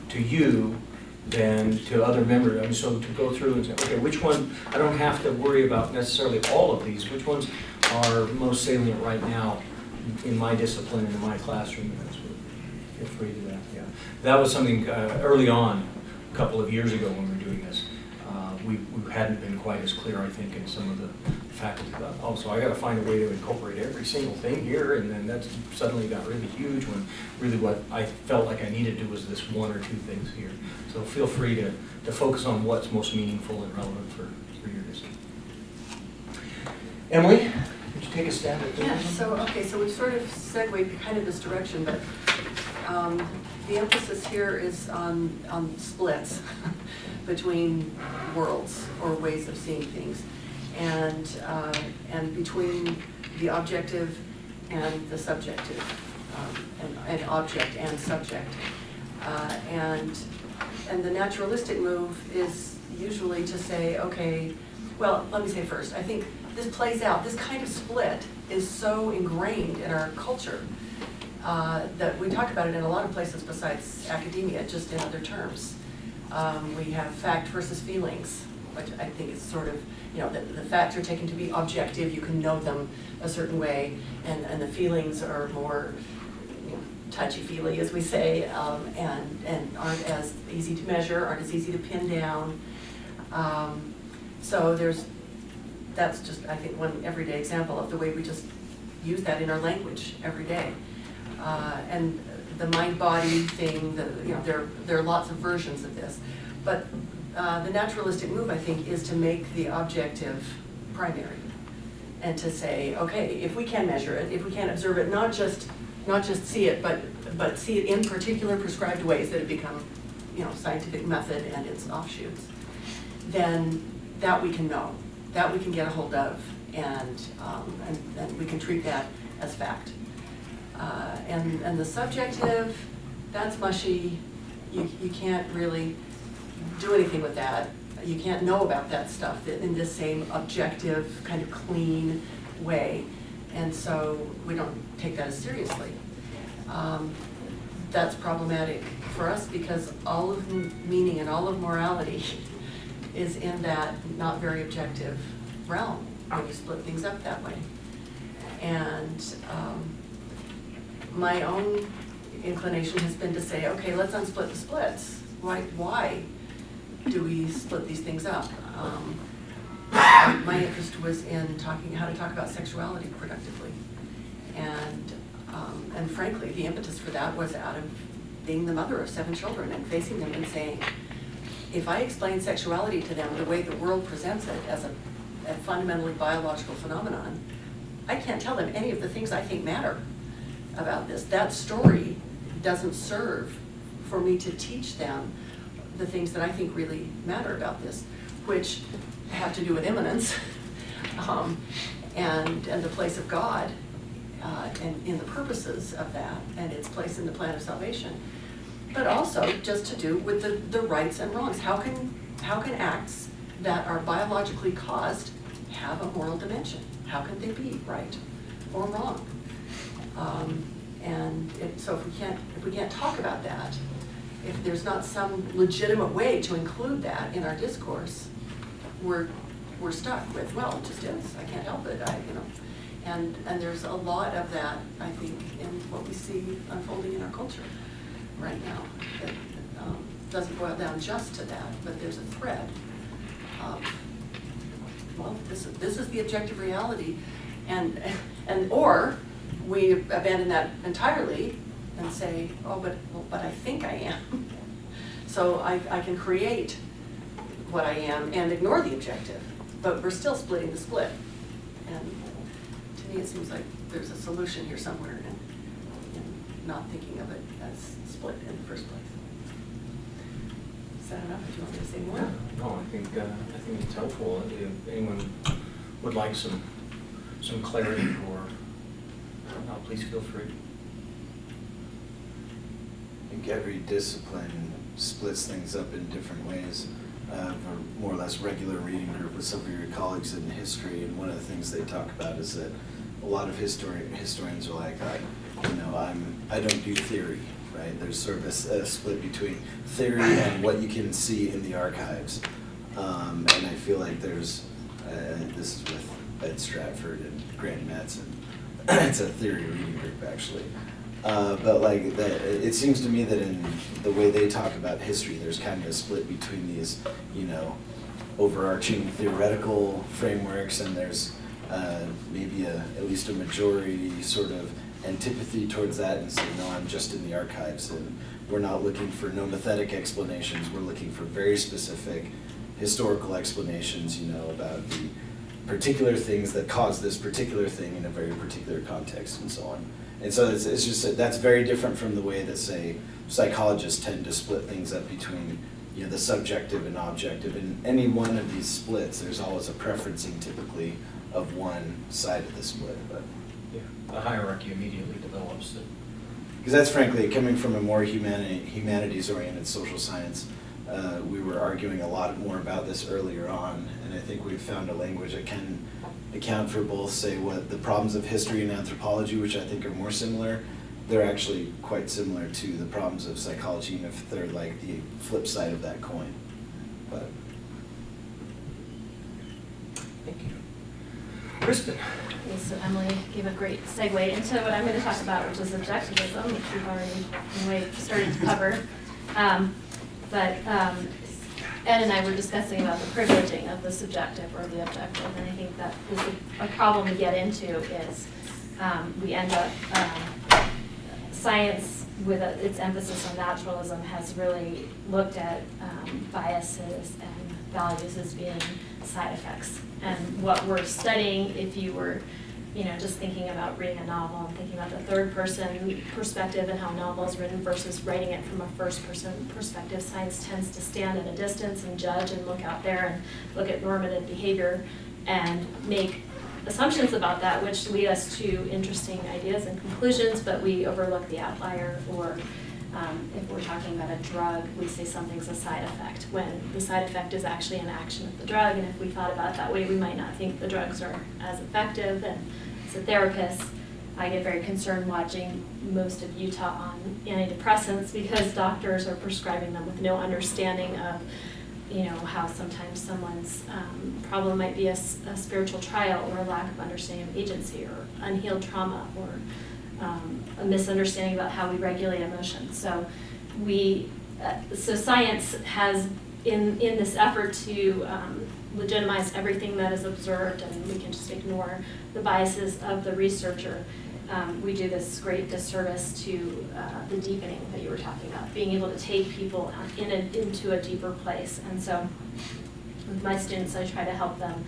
to you than to other members. And so to go through and say, okay, which one, I don't have to worry about necessarily all of these, which ones are most salient right now in my discipline and in my classroom. That's what, feel free to do that, yeah. That was something early on, a couple of years ago when we were doing this. We hadn't been quite as clear, I think, in some of the faculty thought, oh, so I got to find a way to incorporate every single thing here, and then that suddenly got really huge when really what I felt like I needed to do was this one or two things here. So feel free to focus on what's most meaningful and relevant for your discipline. Emily, would you take a stab at this? Yeah, so we've sort of segued kind of this direction, but the emphasis here is on splits between worlds or ways of seeing things, and between the objective and the subjective, and object and subject, and the naturalistic move is usually to say, okay, well, let me say first, I think this plays out, this kind of split is so ingrained in our culture that we talk about it in a lot of places besides academia, just in other terms. We have fact versus feelings, which I think is sort of, you know, the facts are taken to be objective, you can know them a certain way, and the feelings are more, you know, touchy-feely, as we say, and aren't as easy to measure, aren't as easy to pin down. So that's just, I think, one everyday example of the way we just use that in our language every day. And the mind-body thing, you know, there are lots of versions of this, but the naturalistic move, I think, is to make the objective primary. And to say, okay, if we can measure it, if we can observe it, not just see it, but see it in particular prescribed ways that have become, scientific method and its offshoots, then that we can know, that we can get a hold of, and we can treat that as fact. And the subjective, that's mushy. You can't really do anything with that. You can't know about that stuff in this same objective, kind of clean way. And so we don't take that as seriously. That's problematic for us because all of meaning and all of morality is in that not very objective realm when you split things up that way. And my own inclination has been to say, okay, let's unsplit the splits. Why do we split these things up? My interest was in how to talk about sexuality productively. And frankly, the impetus for that was out of being the mother of 7 children and facing them and saying, if I explain sexuality to them the way the world presents it as a fundamentally biological phenomenon, I can't tell them any of the things I think matter about this. That story doesn't serve for me to teach them the things that I think really matter about this, which have to do with immanence and the place of God and in the purposes of that and its place in the plan of salvation, but also just to do with the rights and wrongs. How can acts that are biologically caused have a moral dimension? How can they be right or wrong? So if we can't talk about that, if there's not some legitimate way to include that in our discourse, we're stuck with, well, it just is. I can't help it. And there's a lot of that, I think, in what we see unfolding in our culture right now. It doesn't boil down just to that, but there's a thread of, well, this is the objective reality, or we abandon that entirely and say, oh, but I think I am. So I can create what I am and ignore the objective, but we're still splitting the split. And to me, it seems like there's a solution here somewhere in not thinking of it as split in the first place. Is that enough? Do you want me to say more? No, I think it's helpful. If anyone would like some clarity or, please feel free. I think every discipline splits things up in different ways. A more or less regular reading group with some of your colleagues in history, and one of the things they talk about is that a lot of historians are like, I don't do theory, right? There's sort of a split between theory and what you can see in the archives. And I feel like there's, this is with Ed Stratford and Grant Metz, and it's a theory reading group actually. But like that, it seems to me that in the way they talk about history, there's kind of a split between these, overarching theoretical frameworks, and there's maybe at least a majority sort of antipathy towards that, and say, no, I'm just in the archives, and we're not looking for nomothetic explanations. We're looking for very specific historical explanations, about the particular things that cause this particular thing in a very particular context, and so on. And so it's just that's very different from the way that, say, psychologists tend to split things up between the subjective and objective. In any one of these splits, there's always a preferencing typically of one side of the split. But Yeah, the hierarchy immediately develops. Because that's frankly, coming from a more humanities-oriented social science, we were arguing a lot more about this earlier on, and I think we've found a language that can account for both, say, what the problems of history and anthropology, which I think are more similar. They're actually quite similar to the problems of psychology, and if they're like the flip side of that coin. But Thank you. Kristen. Okay, so Emily gave a great segue into what I'm going to talk about, which is objectivism, which we've already in a way started to cover. Ed and I were discussing about the privileging of the subjective or the objective, and I think that is a problem we get into is we end up, science with its emphasis on naturalism, has really looked at biases and values as being side effects. And what we're studying, if you were, just thinking about reading a novel and thinking about the third person perspective and how a novel is written versus writing it from a first person perspective, science tends to stand at a distance and judge and look out there and look at normative behavior and make assumptions about that, which lead us to interesting ideas and conclusions, but we overlook the outlier, or if we're talking about a drug, we say something's a side effect, when the side effect is actually an action of the drug, and if we thought about it that way, we might not think the drugs are as effective. And as a therapist, I get very concerned watching most of Utah on antidepressants because doctors are prescribing them with no understanding of how sometimes someone's problem might be a spiritual trial, or a lack of understanding of agency, or unhealed trauma, or a misunderstanding about how we regulate emotions. So so science has, in this effort to legitimize everything that is observed, and we can just ignore the biases of the researcher, we do this great disservice to the deepening that you were talking about, being able to take people into a deeper place. And so with my students, I try to help them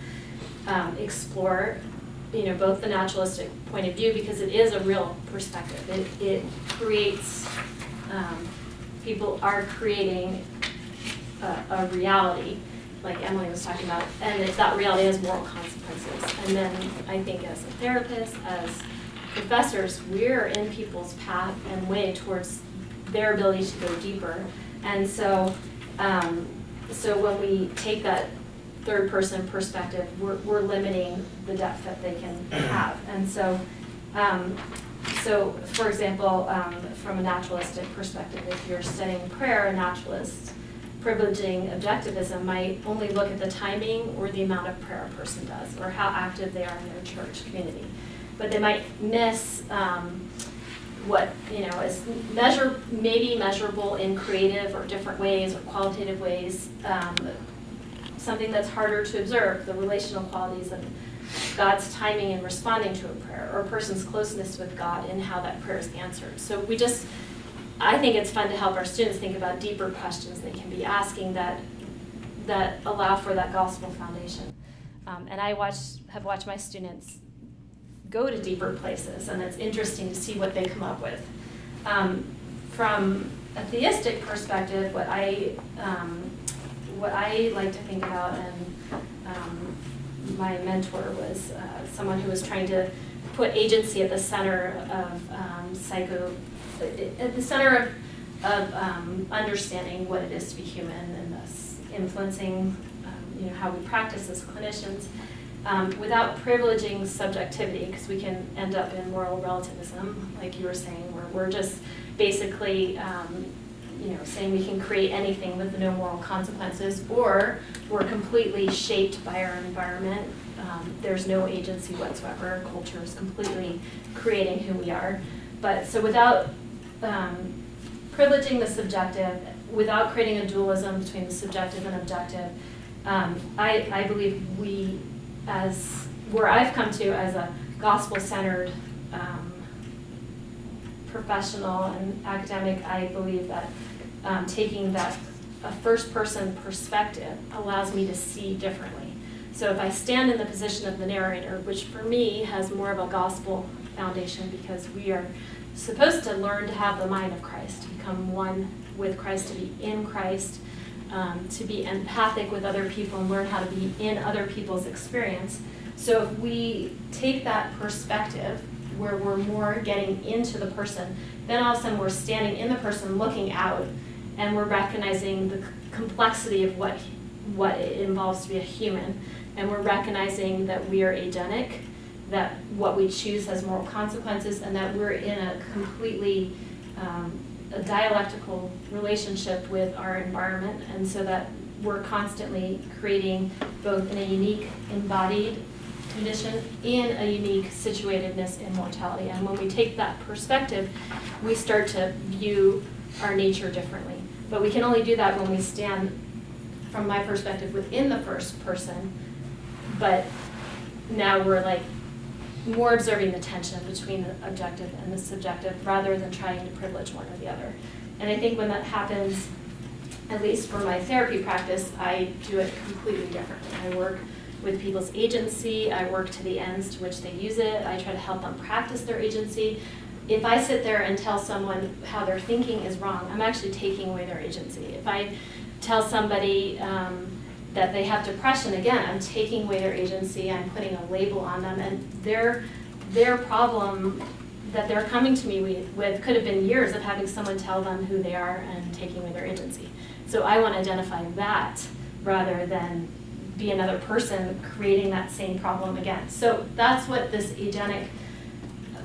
explore both the naturalistic point of view, because it is a real perspective. It creates, people are creating a reality, like Emily was talking about, and if that reality has moral consequences. And then I think as a therapist, as professors, we're in people's path and way towards their ability to go deeper. And so, so when we take that third person perspective, we're limiting the depth that they can have. And so, so for example, from a naturalistic perspective, if you're studying prayer, a naturalist privileging objectivism might only look at the timing or the amount of prayer a person does, or how active they are in their church community. But they might miss what is maybe measurable in creative or different ways or qualitative ways, something that's harder to observe, the relational qualities of God's timing in responding to a prayer, or a person's closeness with God and how that prayer is answered. So I think it's fun to help our students think about deeper questions they can be asking that allow for that gospel foundation. And I have watched my students go to deeper places, and it's interesting to see what they come up with. From a theistic perspective, what I like to think about, and my mentor was someone who was trying to put agency at the center of at the center of understanding what it is to be human, and thus influencing how we practice as clinicians. Without privileging subjectivity, because we can end up in moral relativism, like you were saying, where we're just basically saying we can create anything with no moral consequences, or we're completely shaped by our environment. There's no agency whatsoever. Culture is completely creating who we are. But so without privileging the subjective, without creating a dualism between the subjective and objective, I believe where I've come to as a gospel-centered professional and academic, I believe that taking a first-person perspective allows me to see differently. So if I stand in the position of the narrator, which for me has more of a gospel foundation, because we are supposed to learn to have the mind of Christ, to become one with Christ, to be in Christ, to be empathic with other people and learn how to be in other people's experience. So if we take that perspective where we're more getting into the person, then all of a sudden we're standing in the person looking out, and we're recognizing the complexity of what it involves to be a human, and we're recognizing that we are agenic, that what we choose has moral consequences, and that we're in a completely a dialectical relationship with our environment, and so that we're constantly creating both in a unique embodied condition in a unique situatedness in mortality. And when we take that perspective, we start to view our nature differently. But we can only do that when we stand, from my perspective, within the first person. But now we're like more observing the tension between the objective and the subjective rather than trying to privilege one or the other. And I think when that happens, at least for my therapy practice, I do it completely differently. I work with people's agency, I work to the ends to which they use it, I try to help them practice their agency. If I sit there and tell someone how their thinking is wrong, I'm actually taking away their agency. If I tell somebody that they have depression, again, I'm taking away their agency, I'm putting a label on them, and their problem that they're coming to me with could have been years of having someone tell them who they are and taking away their agency. So I want to identify that rather than be another person creating that same problem again. So that's what this agenic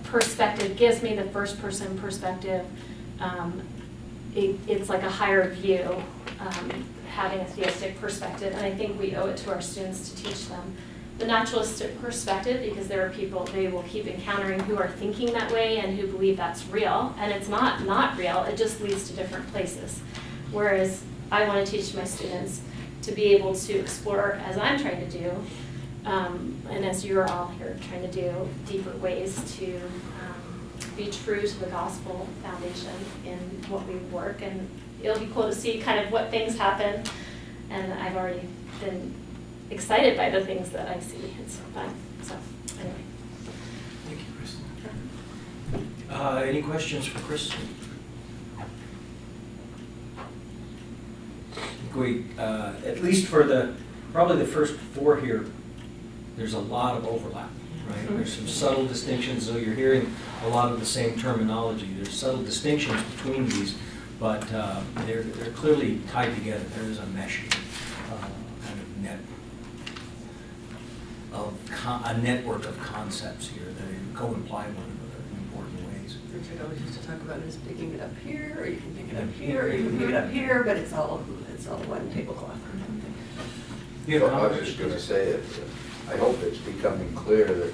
perspective gives me, the first person perspective. It's like a higher view, having a theistic perspective, and I think we owe it to our students to teach them the naturalistic perspective, because there are people they will keep encountering who are thinking that way and who believe that's real, and it's not real, it just leads to different places. Whereas I want to teach my students to be able to explore, as I'm trying to do, and as you're all here trying to do, deeper ways to be true to the gospel foundation in what we work. And it'll be cool to see kind of what things happen, and I've already been excited by the things that I see. It's fun. So anyway. Thank you, Kristen. Any questions for Kristen? We, at least for probably the first four here, there's a lot of overlap, right? Mm-hmm. There's some subtle distinctions, so you're hearing a lot of the same terminology. There's subtle distinctions between these, but they're clearly tied together. There is a mesh, kind of net of a network of concepts here that co-imply one another in important ways. Which I always used to talk about is picking it up here, or you can pick it up here, or you can pick it up here, but it's all one tablecloth. You have Well, I was comments? just going to say, I hope it's becoming clear that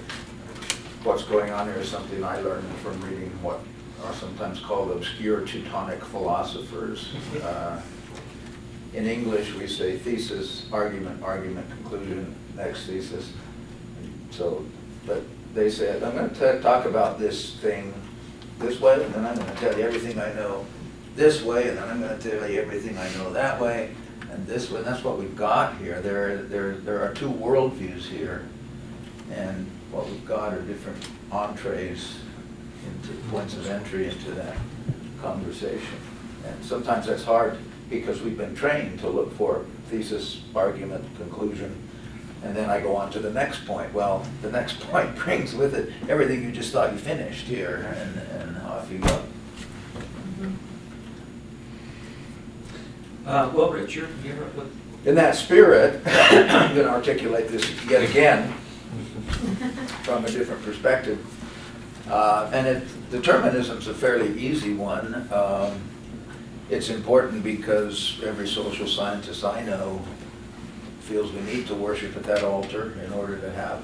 what's going on here is something I learned from reading what are sometimes called obscure Teutonic philosophers. In English, we say thesis, argument, argument, conclusion, next thesis. So, but they said, I'm going to talk about this thing this way, and then I'm going to tell you everything I know this way, and then I'm going to tell you everything I know that way, and this way. And that's what we've got here. There are two worldviews here, and what we've got are different entrees into points of entry into that conversation. And sometimes that's hard because we've been trained to look for thesis, argument, conclusion, and then I go on to the next point. Well, the next point brings with it everything you just thought you finished here, and off you go. Well, Rich, you're what? In that spirit, I'm going to articulate this yet again from a different perspective. Determinism's a fairly easy one. It's important because every social scientist I know feels we need to worship at that altar in order to have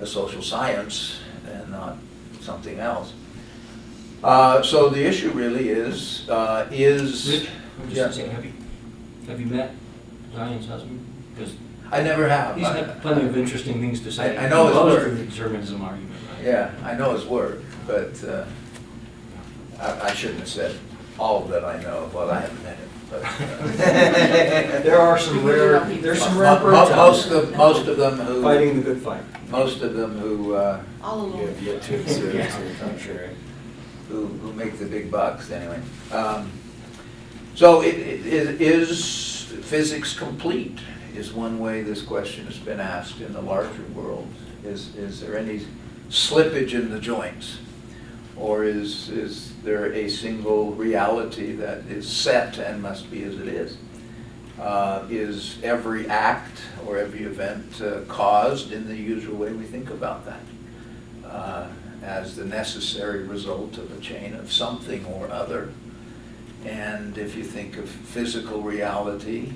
a social science and not something else. So the issue really is Rich, I'm yeah. just saying, have you met Zion's husband? Because I never have. he's had plenty of interesting things to say. I know his He loves work. the determinism argument, right? Yeah, I know his work, but I shouldn't have said all that I know. Well, I haven't met him, but There are some rare, there's some rare birds out most there. of them who Fighting the good fight. most of them who All You alone. have yet to observe Yeah. to the contrary. who make the big bucks anyway. So is physics complete? Is one way this question has been asked in the larger world. Is there any slippage in the joints? Or is there a single reality that is set and must be as it is? Is every act or every event caused in the usual way we think about that? As the necessary result of a chain of something or other. And if you think of physical reality,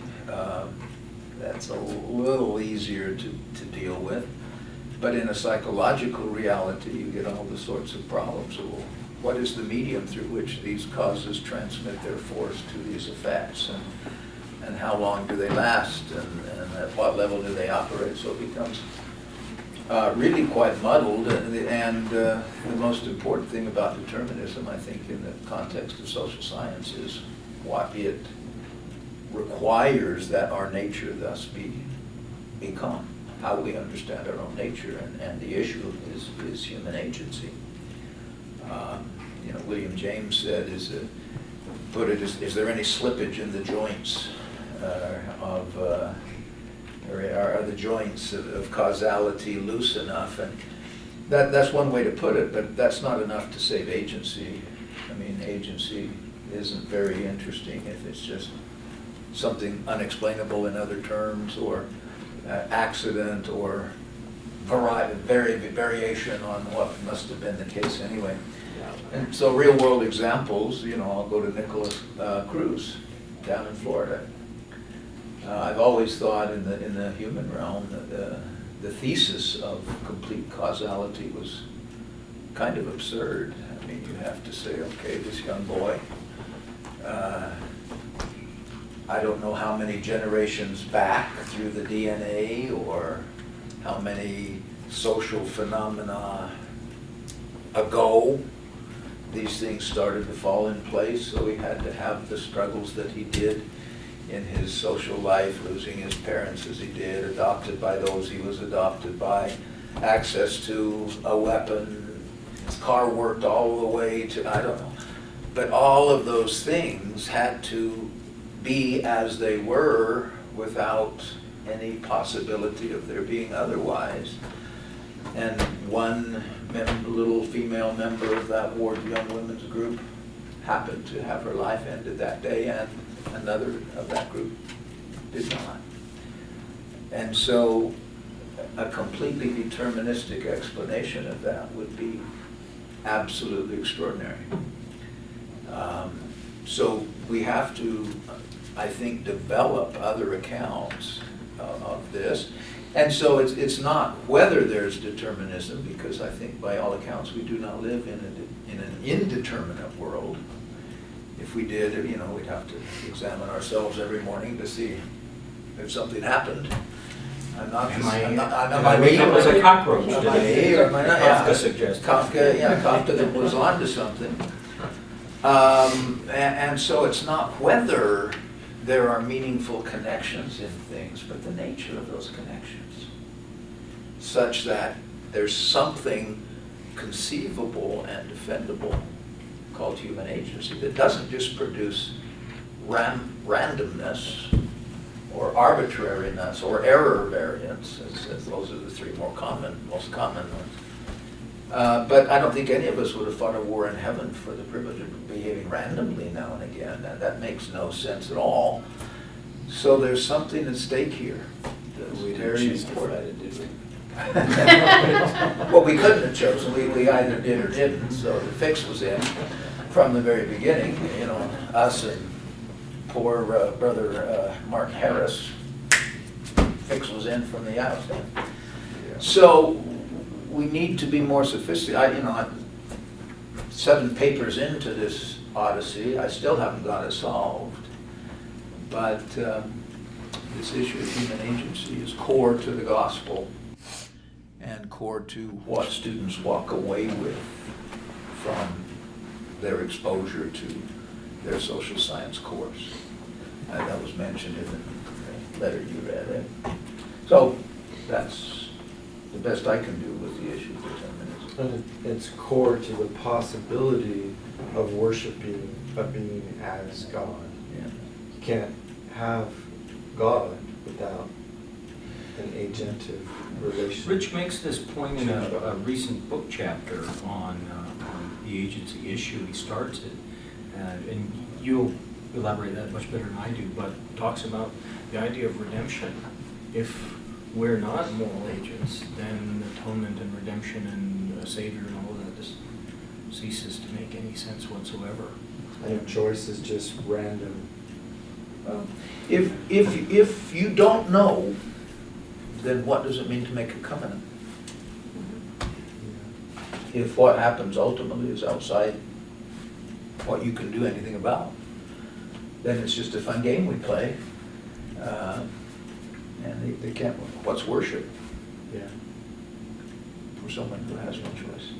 that's a little easier to deal with. But in a psychological reality, you get all the sorts of problems. So what is the medium through which these causes transmit their force to these effects? And how long do they last? And at what level do they operate? So it becomes really quite muddled, and the most important thing about determinism, I think, in the context of social science is what it requires that our nature thus become, how we understand our own nature, and the issue is human agency. William James said, is there any slippage in the joints or are the joints of causality loose enough? And that's one way to put it, but that's not enough to save agency. I mean, agency isn't very interesting if it's just something unexplainable in other terms, or accident, or variation on what must have been the case anyway. And so real world examples, I'll go to Nicholas Cruz down in Florida. I've always thought in the human realm that the thesis of complete causality was kind of absurd. I mean, you have to say, okay, this young boy, I don't know how many generations back through the DNA, or how many social phenomena ago these things started to fall in place, so he had to have the struggles that he did in his social life, losing his parents as he did, adopted by those he was adopted by, access to a weapon, his car worked all the way to, I don't know. But all of those things had to be as they were without any possibility of there being otherwise. And one little female member of that Ward Young Women's group happened to have her life ended that day, and another of that group did not. And so a completely deterministic explanation of that would be absolutely extraordinary. So we have to, I think, develop other accounts of this. And so it's not whether there's determinism, because I think by all accounts we do not live in an indeterminate world. If we did, we'd have to examine ourselves every morning to see if something happened. Am I waking up as a cockroach Am I today? me or am I not? Kafka suggested. Kafka that was onto something. And so it's not whether there are meaningful connections in things, but the nature of those connections, such that there's something conceivable and defendable called human agency that doesn't just produce randomness or arbitrariness or error variance, as those are the three most common ones. But I don't think any of us would have fought a war in heaven for the privilege of behaving randomly now and again. That makes no sense at all. So there's something at stake here. We didn't choose to fight it, did we? Well, we couldn't have chosen. We either did or didn't. So the fix was in from the very beginning. Us and poor brother Mark Harris. Fix was in from the outset. So we need to be more sophisticated. I'm 7 papers into this odyssey. I still haven't got it solved. But this issue of human agency is core to the gospel and core to what students walk away with from their exposure to their social science course. That was mentioned in the letter you read. So that's the best I can do with the issue for 10 minutes. And it's core to the possibility of worshiping a being as God. Yeah. You can't have God without an agentive relation. Rich makes this point in a recent book chapter on the agency issue. He starts it, and you'll elaborate that much better than I do, but talks about the idea of redemption. If we're not moral agents, then atonement and redemption and a savior and all of that just ceases to make any sense whatsoever. And choice is just random. If you don't know, then what does it mean to make a covenant? If what happens ultimately is outside what you can do anything about, then it's just a fun game we play. And they can't, what's worship? Yeah. for someone who has no choice.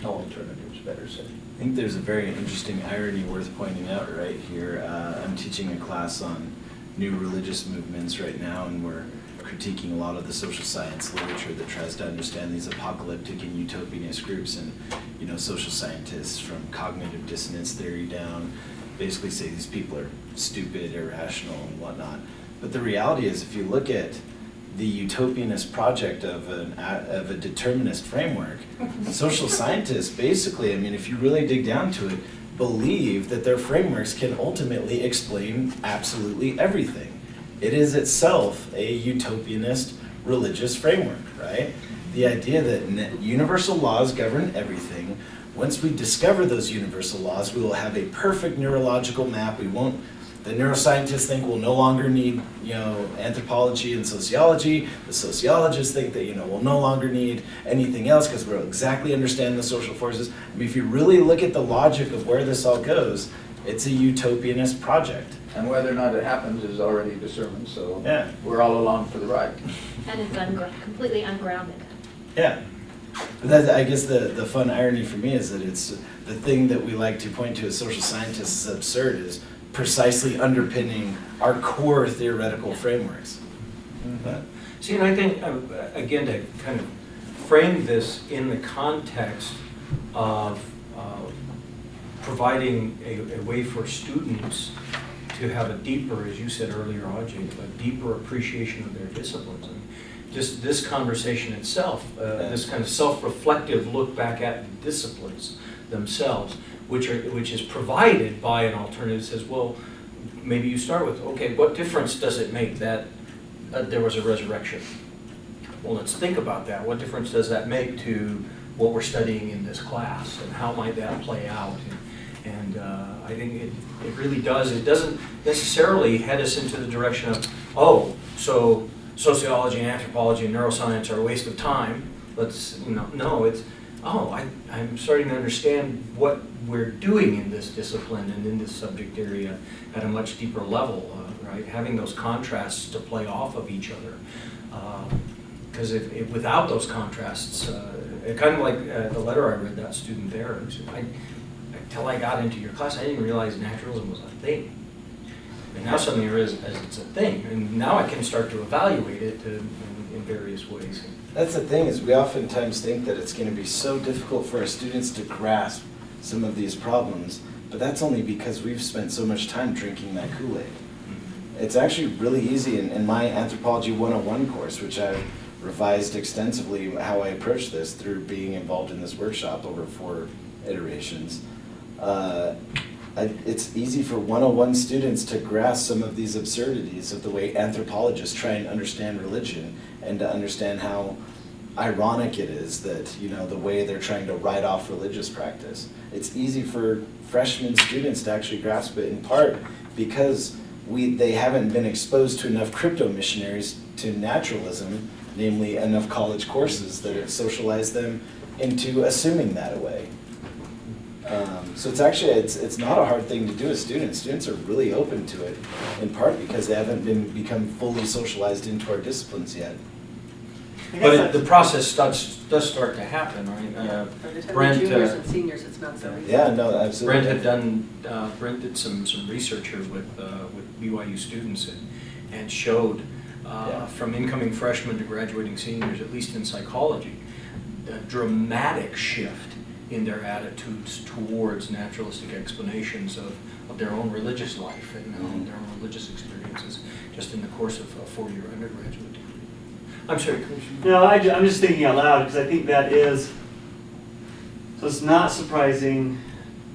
No alternatives, better said. I think there's a very interesting irony worth pointing out right here. I'm teaching a class on new religious movements right now, and we're critiquing a lot of the social science literature that tries to understand these apocalyptic and utopianist groups. And, you know, social scientists from cognitive dissonance theory down basically say these people are stupid, irrational, and whatnot. But the reality is, if you look at the utopianist project of a determinist framework, social scientists basically, I mean, if you really dig down to it, believe that their frameworks can ultimately explain absolutely everything. It is itself a utopianist religious framework, right? The idea that universal laws govern everything. Once we discover those universal laws, we will have a perfect neurological map. The neuroscientists think we'll no longer need, you know, anthropology and sociology. The sociologists think that, you know, we'll no longer need anything else because we'll exactly understand the social forces. I mean, if you really look at the logic of where this all goes, it's a utopianist project. And whether or not it happens is already determined, so Yeah. we're all along for the ride. And it's completely ungrounded. Yeah. But that's, I guess the fun irony for me is that it's the thing that we like to point to as social scientists as absurd is precisely underpinning our core theoretical frameworks. But, See, and I think, again, to kind of frame this in the context of providing a way for students to have a deeper, as you said earlier, Ajay, a deeper appreciation of their disciplines. And just this conversation itself, this kind of self-reflective look back at the disciplines themselves, which is provided by an alternative, says, well, maybe you start with, okay, what difference does it make that there was a resurrection? Well, let's think about that. What difference does that make to what we're studying in this class, and how might that play out? And I think it really does. It doesn't necessarily head us into the direction of, oh, so sociology and anthropology and neuroscience are a waste of time. Let's, you know, no, it's, oh, I'm starting to understand what we're doing in this discipline and in this subject area at a much deeper level, right? Having those contrasts to play off of each other. Because if without those contrasts, kind of like the letter I read that student there, who said, until I got into your class, I didn't realize naturalism was a thing. And now suddenly I realize it's a thing, and now I can start to evaluate it in various ways. that's the thing, is we oftentimes think that it's going to be so difficult for our students to grasp some of these problems, but that's only because we've spent so much time drinking that Kool-Aid. It's actually really easy in my Anthropology 101 course, which I've revised extensively how I approach this through being involved in this workshop over 4 iterations. It's easy for 101 students to grasp some of these absurdities of the way anthropologists try and understand religion, and to understand how ironic it is that, you know, the way they're trying to write off religious practice. It's easy for freshman students to actually grasp it, in part because they haven't been exposed to enough crypto missionaries to naturalism, namely enough college courses that have socialized them into assuming that away. So it's actually, it's not a hard thing to do as students. Students are really open to it, in part because they haven't become fully socialized into our disciplines yet. But the process does start to happen, right? By the time Brent, the juniors and seniors, it's not so easy. Yeah, no, absolutely. Brent did some research here with BYU students and showed from incoming freshmen to graduating seniors, at least in psychology, a dramatic shift in their attitudes towards naturalistic explanations of their own religious life and their own religious experiences, just in the course of a 4-year undergraduate degree. I'm sorry, Commissioner. No, I'm just thinking out loud, because I think that is, so it's not surprising,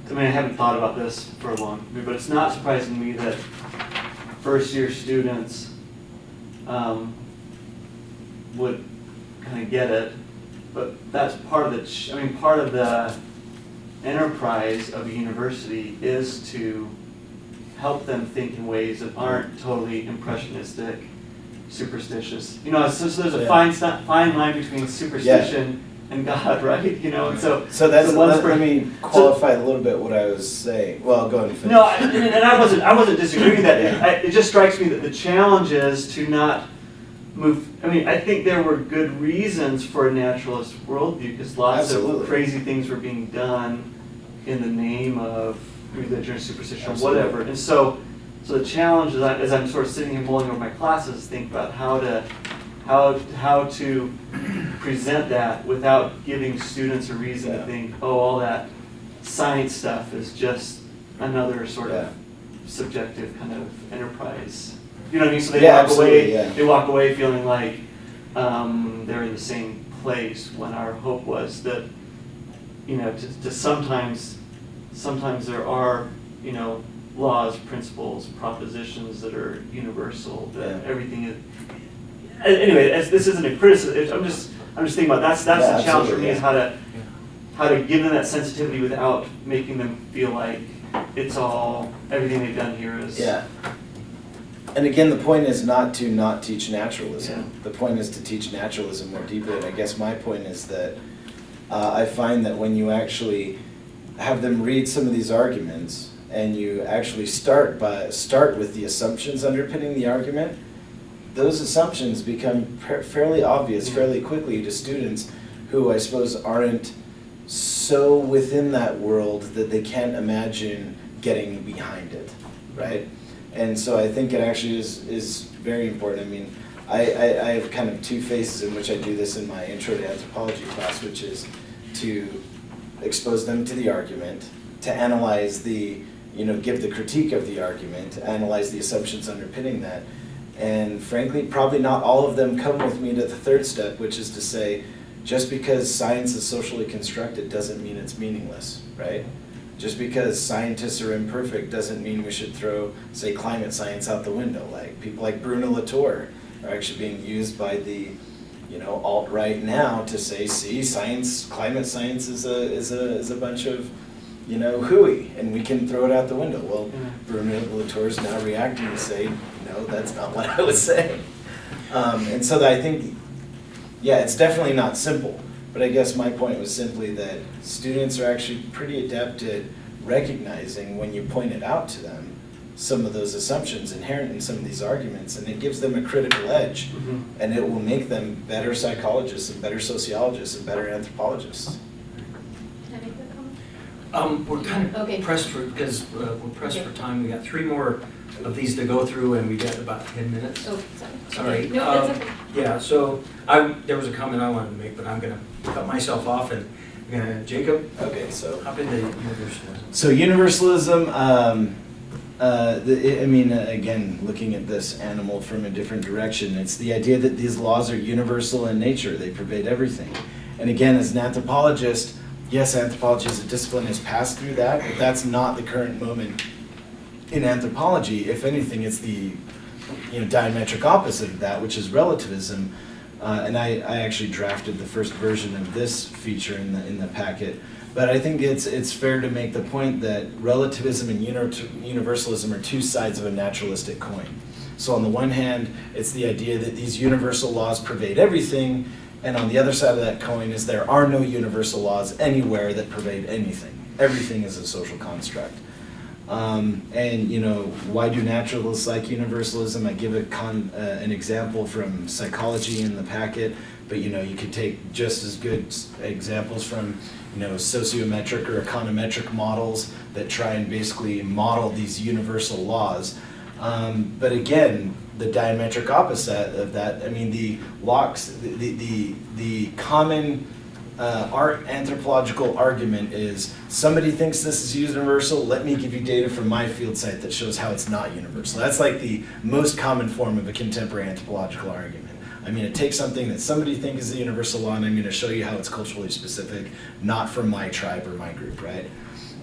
I mean, I haven't thought about this for a long, but it's not surprising to me that first-year students would kind of get it, but that's part of part of the enterprise of a university is to help them think in ways that aren't totally impressionistic, superstitious. You know, so there's a fine line between superstition and God, right? You know, and so that's, so let me qualify a little bit what I was saying. Well, go ahead and finish. No, and I wasn't disagreeing with that. It just strikes me that the challenge is to not move, I mean, I think there were good reasons for a naturalist worldview, because lots Absolutely. of crazy things were being done in the name of religion or superstition or Absolutely. whatever. And so the challenge is, as I'm sort of sitting here mulling over my classes, think about how to present that without giving students a reason to Yeah. think, oh, all that science stuff is just another sort of subjective kind of enterprise. You know what I mean? So they Yeah, walk absolutely, away. yeah. They walk away feeling like they're in the same place. When our hope was that, you know, to sometimes there are, you know, laws, principles, propositions that are universal. That Yeah. everything is. Anyway, this isn't a criticism. I'm just thinking about that's Yeah, the challenge for me, absolutely, is how to give them that sensitivity without making them feel like it's all, everything they've done here is. Yeah. And again, the point is not to not teach naturalism. Yeah. The point is to teach naturalism more deeply. And I guess my point is that I find that when you actually have them read some of these arguments and you actually start with the assumptions underpinning the argument, those assumptions become fairly obvious fairly quickly to students who I suppose aren't so within that world that they can't imagine getting behind it, right? And so I think it actually is very important. I mean, I have kind of two phases in which I do this in my intro to anthropology class, which is to expose them to the argument, to analyze give the critique of the argument, to analyze the assumptions underpinning that. And frankly, probably not all of them come with me to the third step, which is to say, just because science is socially constructed doesn't mean it's meaningless, right? Just because scientists are imperfect doesn't mean we should throw, say, climate science out the window. Like people like Bruno Latour are actually being used by the, alt-right now to say, see, climate science is a bunch of, hooey, and we can throw it out the window. Well, Bruno Latour is now reacting to say, no, that's not what I was saying. And so I think, it's definitely not simple. But I guess my point was simply that students are actually pretty adept at recognizing when you point it out to them some of those assumptions inherent in some of these arguments, and it gives them a critical edge, and it will make them better psychologists and better sociologists and better anthropologists. Can I make that comment? We're kind of Okay. pressed we're pressed for time. We got 3 more of these to go through, and we got about 10 minutes. Oh, sorry. Sorry. Okay. No, that's okay. Yeah, so there was a comment I wanted to make, but I'm going to cut myself off, and Jacob, Okay, so hop into universalism. So universalism, again, looking at this animal from a different direction, it's the idea that these laws are universal in nature, they pervade everything. And again, as an anthropologist, yes, anthropology as a discipline has passed through that, but that's not the current moment in anthropology. If anything, it's the diametric opposite of that, which is relativism. And I actually drafted the first version of this feature in the packet. But I think it's fair to make the point that relativism and universalism are two sides of a naturalistic coin. So on the one hand, it's the idea that these universal laws pervade everything, and on the other side of that coin is there are no universal laws anywhere that pervade anything. Everything is a social construct. Why do naturalists like universalism? I give an example from psychology in the packet, but you could take just as good examples from sociometric or econometric models that try and basically model these universal laws. But again, the diametric opposite of that, the common anthropological argument is somebody thinks this is universal, let me give you data from my field site that shows how it's not universal. That's like the most common form of a contemporary anthropological argument. It takes something that somebody thinks is a universal law, and I'm going to show you how it's culturally specific, not from my tribe or my group, right?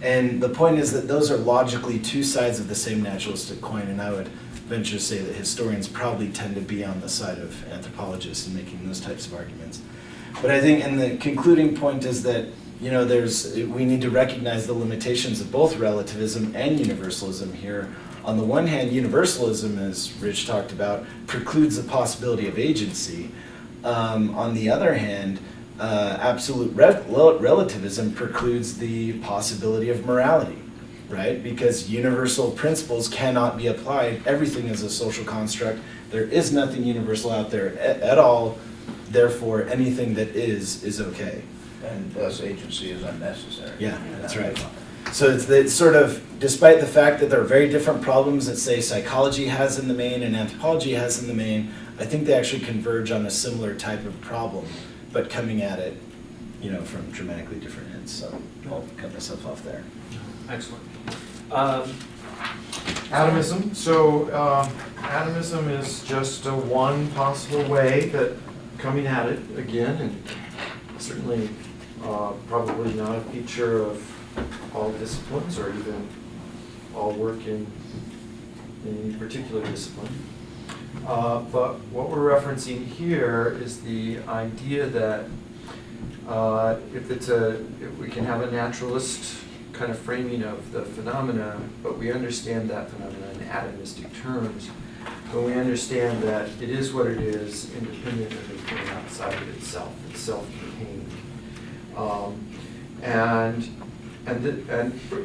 And the point is that those are logically two sides of the same naturalistic coin, and I would venture to say that historians probably tend to be on the side of anthropologists in making those types of arguments. But I think, and the concluding point is that, we need to recognize the limitations of both relativism and universalism here. On the one hand, universalism, as Rich talked about, precludes the possibility of agency. On the other hand, absolute relativism precludes the possibility of morality. right? Because universal principles cannot be applied. Everything is a social construct. There is nothing universal out there at all. Therefore, anything that is okay. And thus agency is unnecessary. Yeah, that's right. So it's sort of, despite the fact that there are very different problems that, say, psychology has in the main and anthropology has in the main, I think they actually converge on a similar type of problem, but coming at it, from dramatically different ends. So I'll cut myself off there. Excellent. Atomism. So atomism is just one possible way that coming at it again, and certainly probably not a feature of all disciplines or even all work in any particular discipline. But what we're referencing here is the idea that if we can have a naturalist kind of framing of the phenomena, but we understand that phenomena in atomistic terms, when we understand that it is what it is, independent of anything outside of itself, it's self-contained. And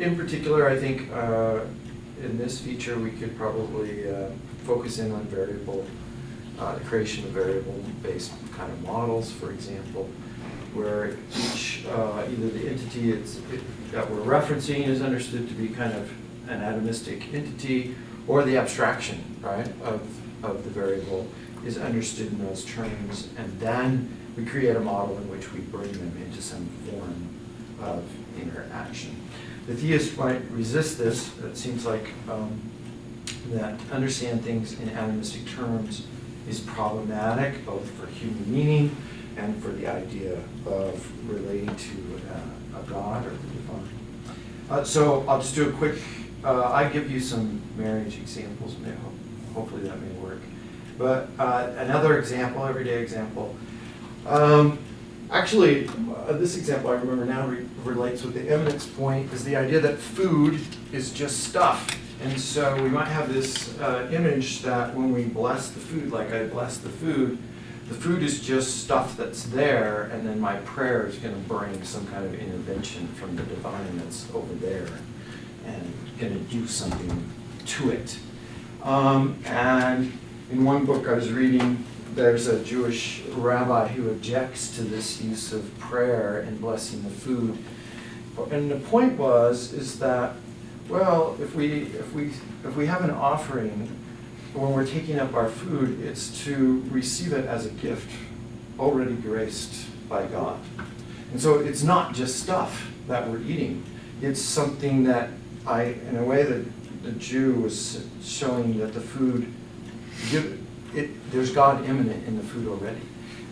in particular, I think in this feature we could probably focus in on variable, the creation of variable-based kind of models, for example, where each, either the entity that we're referencing is understood to be kind of an atomistic entity, or the abstraction, right, of the variable is understood in those terms, and then we create a model in which we bring them into some form of interaction. The theist might resist this. It seems like that to understand things in atomistic terms is problematic, both for human meaning and for the idea of relating to a god or the divine. So I'll just do a quick, I give you some marriage examples, hopefully that may work. But another example, everyday example. Actually, this example I remember now relates with the eminence point, is the idea that food is just stuff. And so we might have this image that when we bless the food, like I bless the food is just stuff that's there, and then my prayer is going to bring some kind of intervention from the divine that's over there and going to do something to it. And in one book I was reading, there's a Jewish rabbi who objects to this use of prayer in blessing the food. And the point is that, well, if we have an offering, when we're taking up our food, it's to receive it as a gift already graced by God. And so it's not just stuff that we're eating. It's something that in a way that the Jew was showing that the food, there's God immanent in the food already.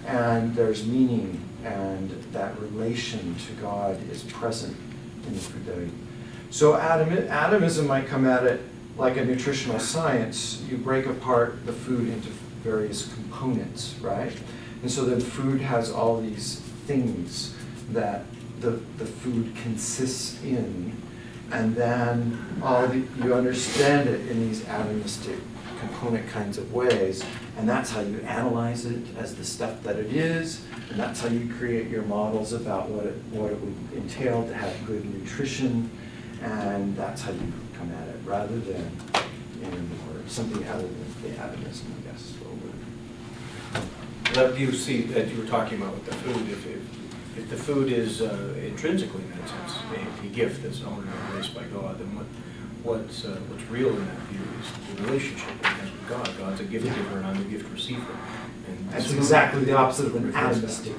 And there's meaning, and that relation to God is present in the food that I eat. So atomism might come at it like a nutritional science. You break apart the food into various components, right? And so then food has all these things that the food consists in, and then you understand it in these atomistic component kinds of ways, and that's how you analyze it as the stuff that it is, and that's how you create your models about what it would entail to have good nutrition, and that's how you come at it, rather than or something other than the atomism, I guess. That you see that you were talking about with the food, if the food is intrinsically, in that sense, a gift that's owned and raised by God, then what's real in that view is the relationship it has with God. God's a gift giver and I'm a gift receiver. And That's exactly the opposite of an atomistic.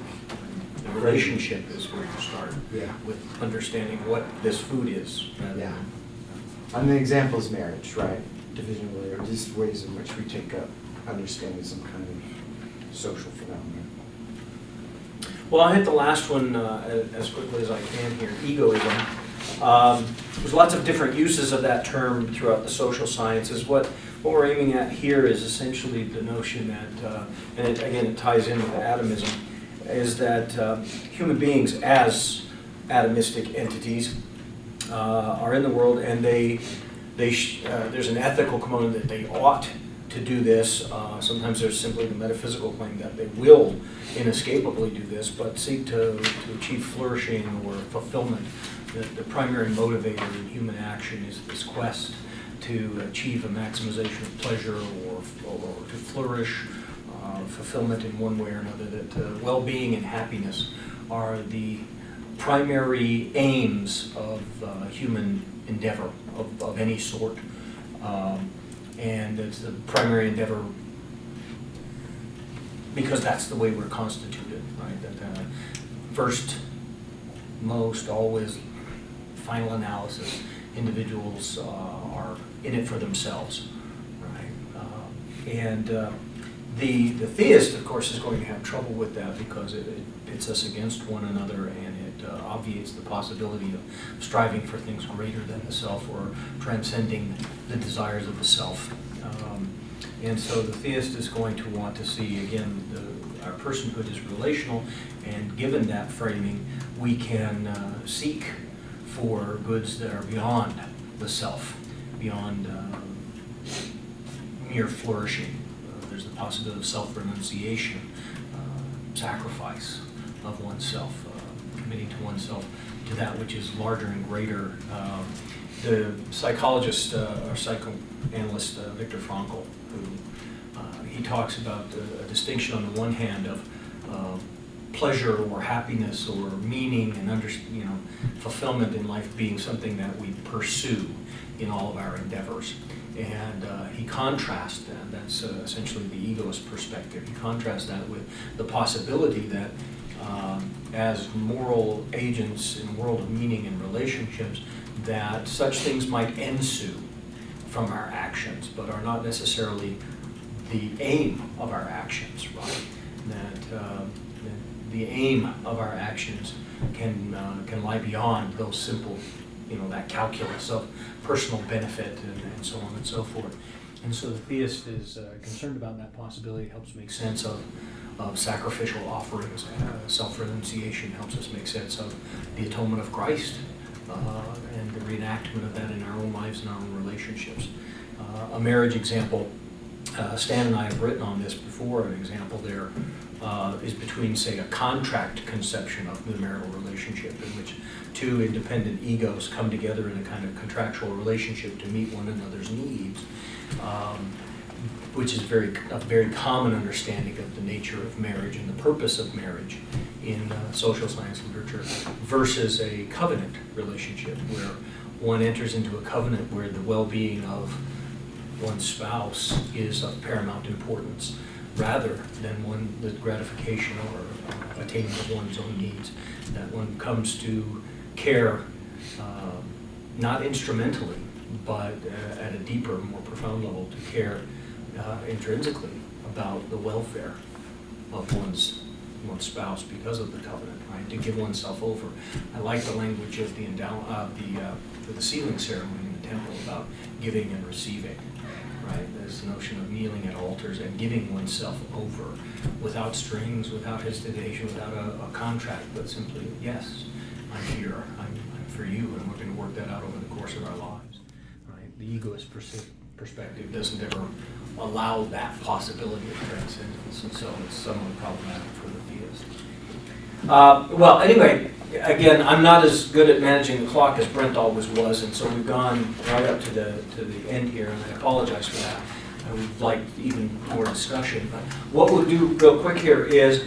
The relationship is where you start, Yeah. with understanding what this food is. Yeah. And the example is marriage, right? Divisionally, or just ways in which we take up understanding some kind of social phenomenon. Well, I'll hit the last one as quickly as I can here, egoism. There's lots of different uses of that term throughout the social sciences. What we're aiming at here is essentially the notion that, and it ties in with atomism, is that human beings as atomistic entities are in the world, and there's an ethical component that they ought to do this. Sometimes there's simply the metaphysical claim that they will inescapably do this, but seek to achieve flourishing or fulfillment that the primary motivator in human action is this quest to achieve a maximization of pleasure or to flourish, fulfillment in one way or another, that well-being and happiness are the primary aims of human endeavor of any sort. And it's the primary endeavor because that's the way we're constituted, right? That first, most, always, final analysis, individuals are in it for themselves, right? The theist, of course, is going to have trouble with that because it pits us against one another, and it obviates the possibility of striving for things greater than the self or transcending the desires of the self. And so the theist is going to want to see, again, our personhood is relational, and given that framing, we can seek for goods that are beyond the self, beyond mere flourishing. There's the possibility of self-renunciation, sacrifice of oneself, committing to oneself to that which is larger and greater. The psychologist or psychoanalyst Viktor Frankl, who he talks about a distinction on the one hand of pleasure or happiness or meaning and fulfillment in life being something that we pursue in all of our endeavors. And he contrasts that, that's essentially the egoist perspective. He contrasts that with the possibility that as moral agents in the world of meaning and relationships, that such things might ensue from our actions, but are not necessarily the aim of our actions, right? That the aim of our actions can lie beyond those simple, that calculus of personal benefit and so on and so forth. And so the theist is concerned about that possibility. It helps make sense of sacrificial offerings. Self-renunciation helps us make sense of the atonement of Christ and the reenactment of that in our own lives and our own relationships. A marriage example, Stan and I have written on this before. An example there is between, say, a contract conception of the marital relationship in which two independent egos come together in a kind of contractual relationship to meet one another's needs, which is a very common understanding of the nature of marriage and the purpose of marriage in social science literature, versus a covenant relationship where one enters into a covenant where the well-being of one's spouse is of paramount importance, rather than the gratification or attaining of one's own needs. That one comes to care not instrumentally, but at a deeper, more profound level, to care intrinsically about the welfare of one's spouse because of the covenant, right? To give oneself over. I like the language of the sealing ceremony in the temple about giving and receiving. Right? There's the notion of kneeling at altars and giving oneself over without strings, without hesitation, without a contract, but simply, yes, I'm here, I'm for you, and we're going to work that out over the course of our lives. Right? The egoist perspective doesn't ever allow that possibility of transcendence, and so it's somewhat problematic for the theist. Well, anyway, again, I'm not as good at managing the clock as Brent always was, and so we've gone right up to the end here, and I apologize for that. I would like even more discussion, but what we'll do real quick here is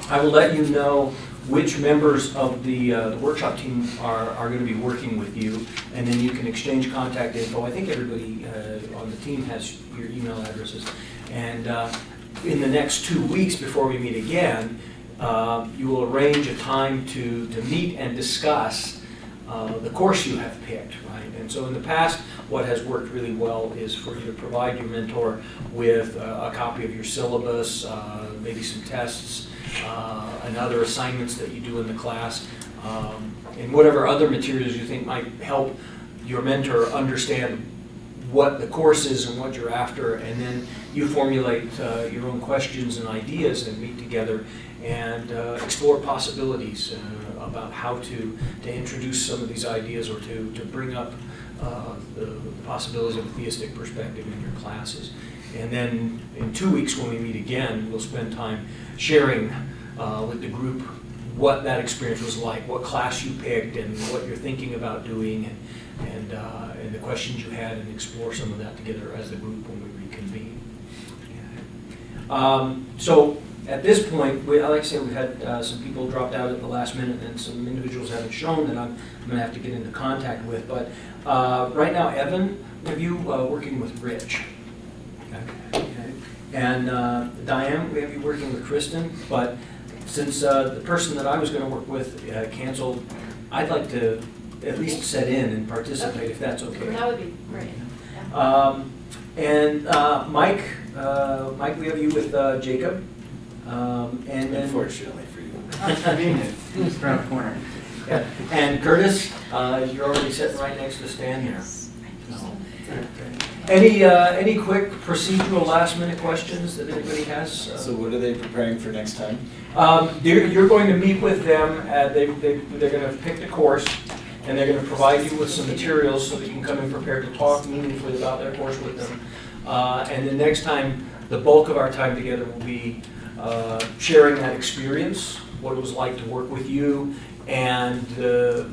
I will let you know which members of the workshop team are going to be working with you, and then you can exchange contact info. I think everybody on the team has your email addresses, and in the next 2 weeks before we meet again, you will arrange a time to meet and discuss the course you have picked, right? And so in the past, what has worked really well is for you to provide your mentor with a copy of your syllabus, maybe some tests, and other assignments that you do in the class, and whatever other materials you think might help your mentor understand what the course is and what you're after, and then you formulate your own questions and ideas and meet together and explore possibilities about how to introduce some of these ideas or to bring up the possibilities of a theistic perspective in your classes. And then in 2 weeks when we meet again, we'll spend time sharing with the group what that experience was like, what class you picked, and what you're thinking about doing, and the questions you had, and explore some of that together as a group when we reconvene. So at this point, like I said, we've had some people dropped out at the last minute, and some individuals haven't shown that I'm going to have to get into contact with. But right now, Evan, have you working with Rich? Okay. And Diane, we have you working with Kristen. But since the person that I was going to work with canceled, I'd like to at least set in and participate, if that's okay. That would be great. Yeah. And Mike, we have you with Jacob. And then, Unfortunately for you. Convenient, just around the corner. yeah. And Curtis, you're already sitting right next to Stan here. Any quick procedural last minute questions that anybody has? So what are they preparing for next time? You're going to meet with them. They're going to pick the course, and they're going to provide you with some materials so that you can come in prepared to talk meaningfully about their course with them. And then next time, the bulk of our time together will be sharing that experience, what it was like to work with you, and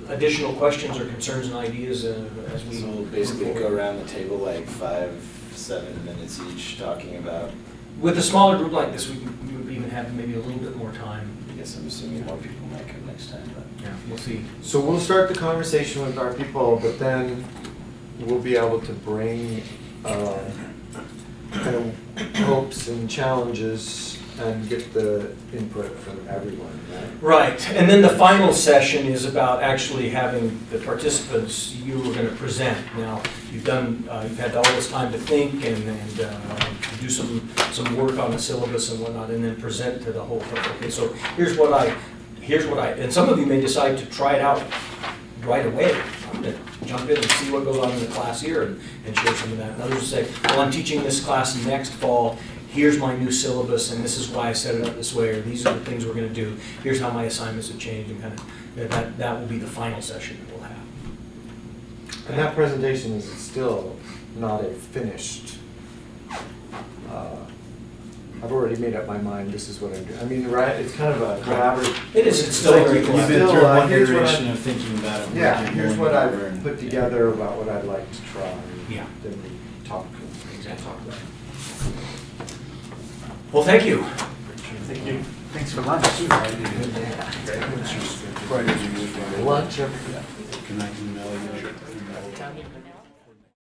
additional questions or concerns and ideas as we. So we'll basically go around the table like 5-7 minutes each talking about, With a smaller group like this, we would even have maybe a little bit more time. I guess I'm assuming more people might come next time, but. Yeah, we'll see. So we'll start the conversation with our people, but then we'll be able to bring kind of hopes and challenges and get the input from everyone, right? Right, and then the final session is about actually having the participants you were going to present. Now, you've had all this time to think and do some work on the syllabus and whatnot, and then present to the whole group. Okay, so here's what I, and some of you may decide to try it out right away. I'm going to jump in and see what goes on in the class here and share some of that. And others will say, well, I'm teaching this class next fall. Here's my new syllabus, and this is why I set it up this way, or these are the things we're going to do. Here's how my assignments have changed, and kind of that will be the final session that we'll have. And that presentation is still not a finished, I've already made up my mind, this is what I'm doing. I mean, right, it's kind of a collaborative. It is, it's still like very you can You've been still, through one here's what iteration I- of thinking about it. Yeah, working here's more what and more I've and- put together about what I'd like to try. Yeah. Then we talk. Exactly. Well, thank you. Thank you. Thanks for lunch. Lunch. Can I email you?